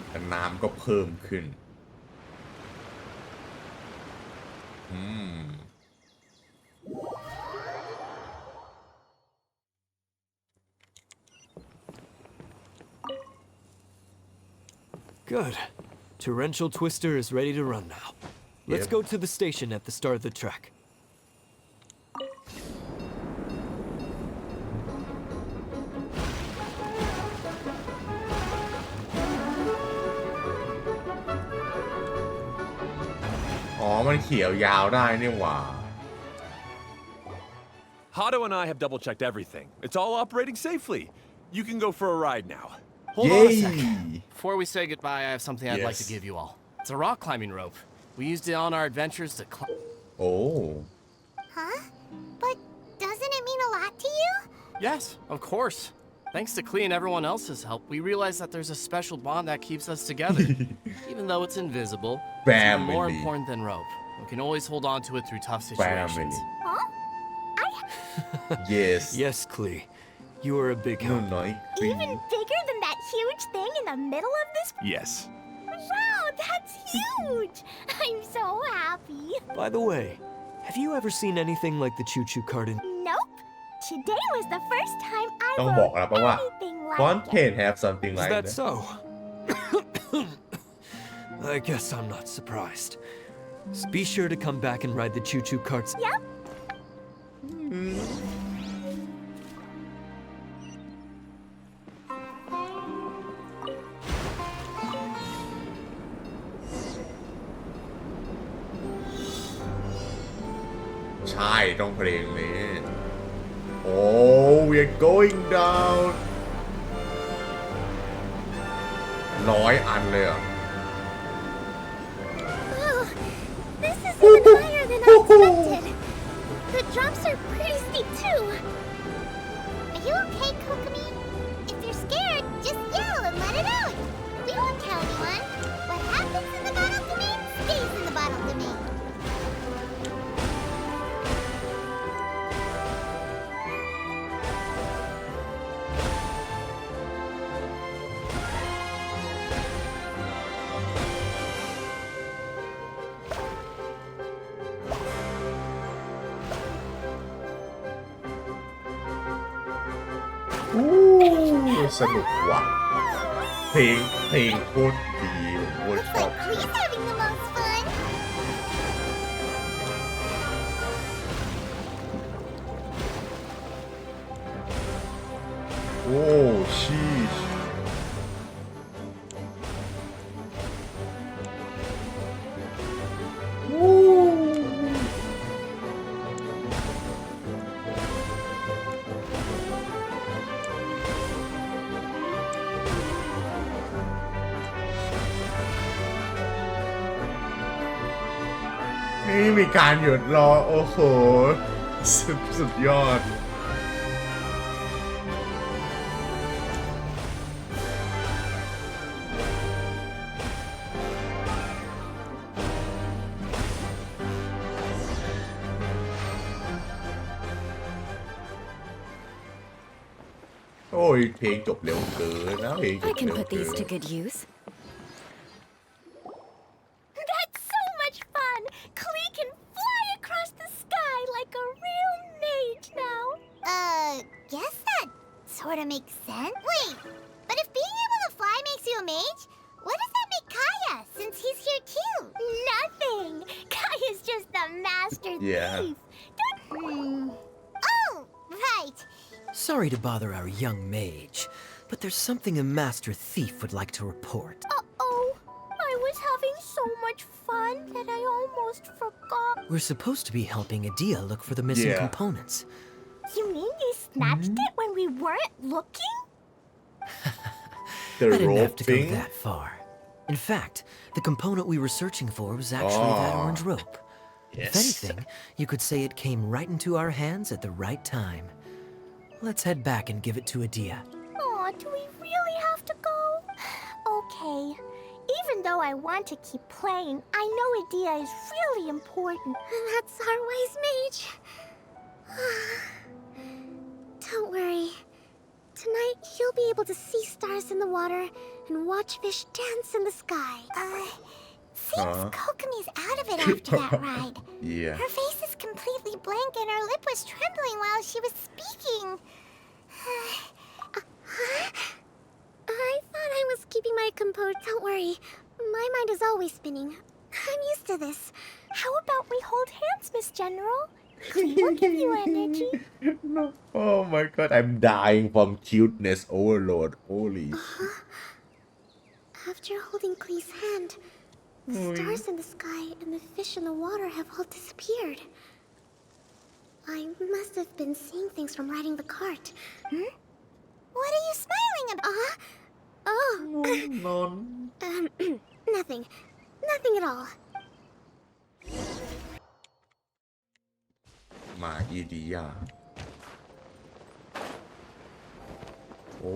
แต่น้ำก็เพิ่มขึ้นGood. Torrential Twister is ready to run now. Let's go to the station at the start of the track. Oh, มันเขียวยาวได้นี่หว่า Hado and I have double-checked everything. It's all operating safely. You can go for a ride now. Hold on a sec. Before we say goodbye, I have something I'd like to Yes. give you all. It's a rock climbing rope. We used it on our adventures to climb. Oh. Huh? But doesn't it mean a lot to you? Yes, of course. Thanks to Klee and everyone else's help, we realized that there's a special bond that keeps us together. Even though it's invisible, it's even more Family. important than rope. We can always hold on to it through tough situations. Family. Huh? Yes. Yes, Klee. You are a big นุ่น help. น้อย Even bigger than that huge thing in the middle of this? Yes. Wow, that's huge! I'm so happy. By the way, have you ever seen anything like the choo-choo cart in... Nope. Today was the first time I ต้องบอก rode แล้วป่ะว่า anything One like it. can have something Is like that that so? I guess I'm not surprised. Be sure to come back and ride the choo-choo carts. Yep.ใช่ต้องเพลงนี้ Oh we're going down 100 อันเลยเหรอ Oh, this is even higher than I expected. The drops are pretty steep too. Are you okay, Kokomi? If you're scared, just yell and let it out. We won't tell anyone. What happens in the bottle domain stays in the bottle domain.สนุกว่ะเพลงโคตรดีผมโคตร Looks ชอบ like Klee's having the most fun. Oh sheesh โ ไม่มีการหยุดรอโอ้โหสุดยอดโอ้ยเพลงจบเร็วเกินนะเพลงจ I บ can เร็ว put เกิ these to น good use. That's so much fun! Klee can fly across the sky like a real mage now. Guess that sort of makes sense. Wait, but if being able to fly makes you a mage, what does that make Kaya, since he's here too? Nothing! Kaya's just the master Yeah. thief. Oh, right. Sorry to bother our young mage, but there's something a master thief would like to report. Uh-oh. I was having so much fun that I almost forgot. We're supposed to be helping Adia look for the missing Yeah. components. You mean you snatched it when we weren't looking? The I didn't have rope to go thing that far. In fact, the component we were searching for was actually that Oh. orange rope. If yes anything, you could say it came right into our hands at the right time. Let's head back and give it to Adia. Aw, do we really have to go? Okay. Even though I want to keep playing, I know Adia is really important. That's our wise mage. Don't worry. Tonight, you'll be able to see stars in the water and watch fish dance in the sky. Seems Huh? Kokomi's out of it after that ride. yeah Her face is completely blank and her lip was trembling while she was speaking. I thought I was keeping my composure. Don't worry. My mind is always spinning. I'm used to this. How about we hold hands, Miss General? Klee will give you energy. oh my god I'm dying from cuteness overload holy After holding Klee's hand, the stars in the sky and the fish in the water have all disappeared. I must have been seeing things from riding the cart. What are you smiling about? Oh. Nothing. Nothing at all. มาอีดียาโอ้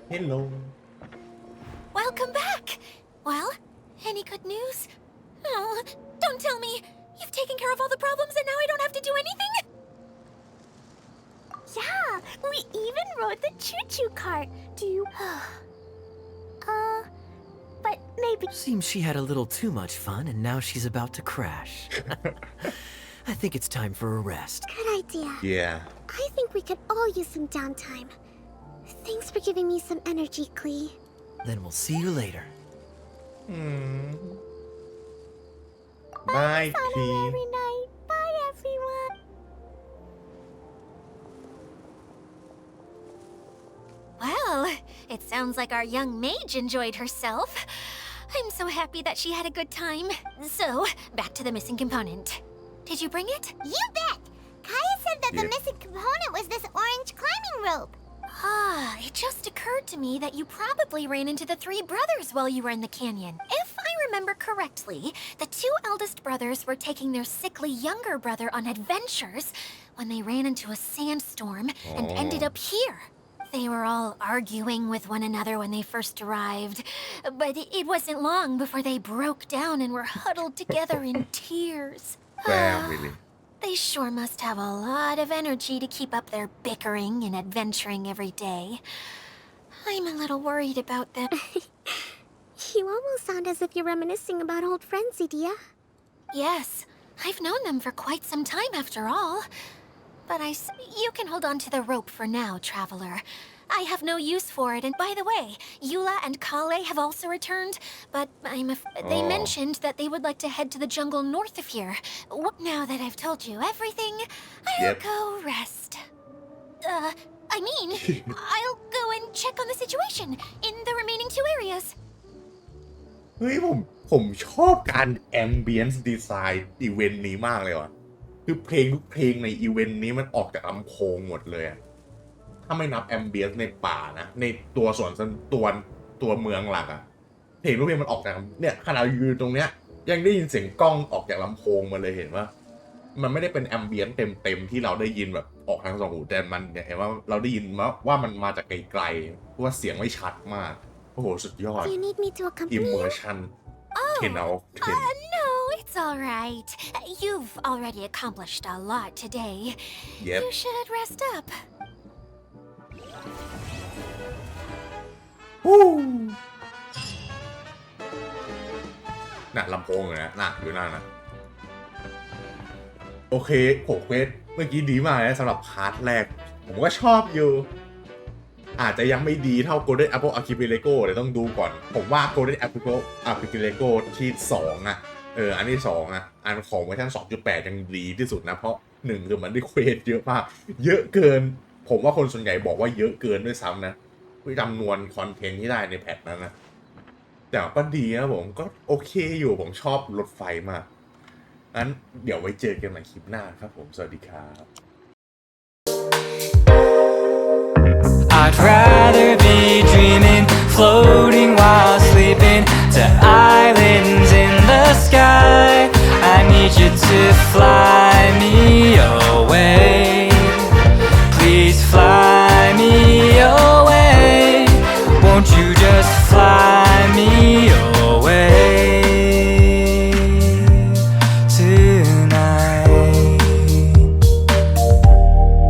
Hello Welcome back! Well, any good news? Oh, don't tell me! You've taken care of all the problems and now I don't have to do anything? Yeah, we even rode the choo-choo cart. Do you... but maybe... Seems she had a little too much fun and now she's about to crash. I think it's time for a rest. Good idea. yeah I think we could all use some downtime. Thanks for giving me some energy, Klee. Then we'll see you later. Bye Klee Every night. Bye, everyone. Well, it sounds like our young mage enjoyed herself. I'm so happy that she had a good time. So, back to the missing component. Did you bring it? You bet! Kaya said that Yeah. the missing component was this orange climbing rope. Ah, it just occurred to me that you probably ran into the three brothers while you were in the canyon. If I remember correctly, the two eldest brothers were taking their sickly younger brother on adventures when they ran into a sandstorm and ended up here. They were all arguing with one another when they first arrived, but it wasn't long before they broke down and were huddled together in tears. Family They sure must have a lot of energy to keep up their bickering and adventuring every day. I'm a little worried about them. You almost sound as if you're reminiscing about old friends, Adia. Yes, I've known them for quite some time after all. But you can hold on to the rope for now, Traveler. I have no use for it, and by the way, Eula and Kale have also returned, but they mentioned that they would like to head to the jungle north of here. Now that I've told you everything, I'll go rest. I'll go and check on the situation in the remaining two areas. เฮ้ยผมชอบการ ambience design อีเวนต์นี้มากเลยว่ะ คือเพลงทุกเพลงในอีเวนต์นี้มันออกจากลำโพงหมดเลยถ้าไม่นับแอมเบียนในป่านะในตัวส่วนตัวเมืองหลักอะเพลงทุกเพลงมันออกจากเนี่ยขนาดยืนตรงเนี้ยยังได้ยินเสียงกล้องออกจากลำโพงมาเลยเห็นว่ามันไม่ได้เป็นแอมเบียนเต็มที่เราได้ยินแบบออกทางสองหูแต่มันเนี่ยเห็นว่าเราได้ยินว่ามันมาจากไกลๆเพราะว่าเสียงไม่ชัดมากโอ้โหสุดยอด Do you need me to accompany you? immersion 10 out of 10 No, it's all right. You've already accomplished a lot today. Yep. You should rest up. น่ะลำโพงเลยนะอยู่นั่นนะโอเคโหเควสเมื่อกี้ดีมากนะสำหรับพาร์ทแรกผมก็ชอบอยู่อาจจะยังไม่ดีเท่า Golden Apple Archipelago เดี๋ยวต้องดูก่อนผมว่า Golden Apple Archipelago ที่2อ่ะอันที่2อ่ะอันของเวอร์ชัน 2.8 ยังดีที่สุดนะเพราะ1คือมันได้เควสเยอะมากเยอะเกินผมว่าคนส่วนใหญ่บอกว่าเยอะเกินด้วยซ้ำนะจำนวนคอนเทนต์ที่ได้ในแพทนั้นนะแต่ก็ดีนะผมก็โอเคอยู่ผมชอบรถไฟมากงั้นเดี๋ยวไว้เจอกันใหม่คลิปหน้าครับผมสวัสดีครับ I'd rather be dreaming, floating while sleeping to islands in the sky. I need you to fly me away.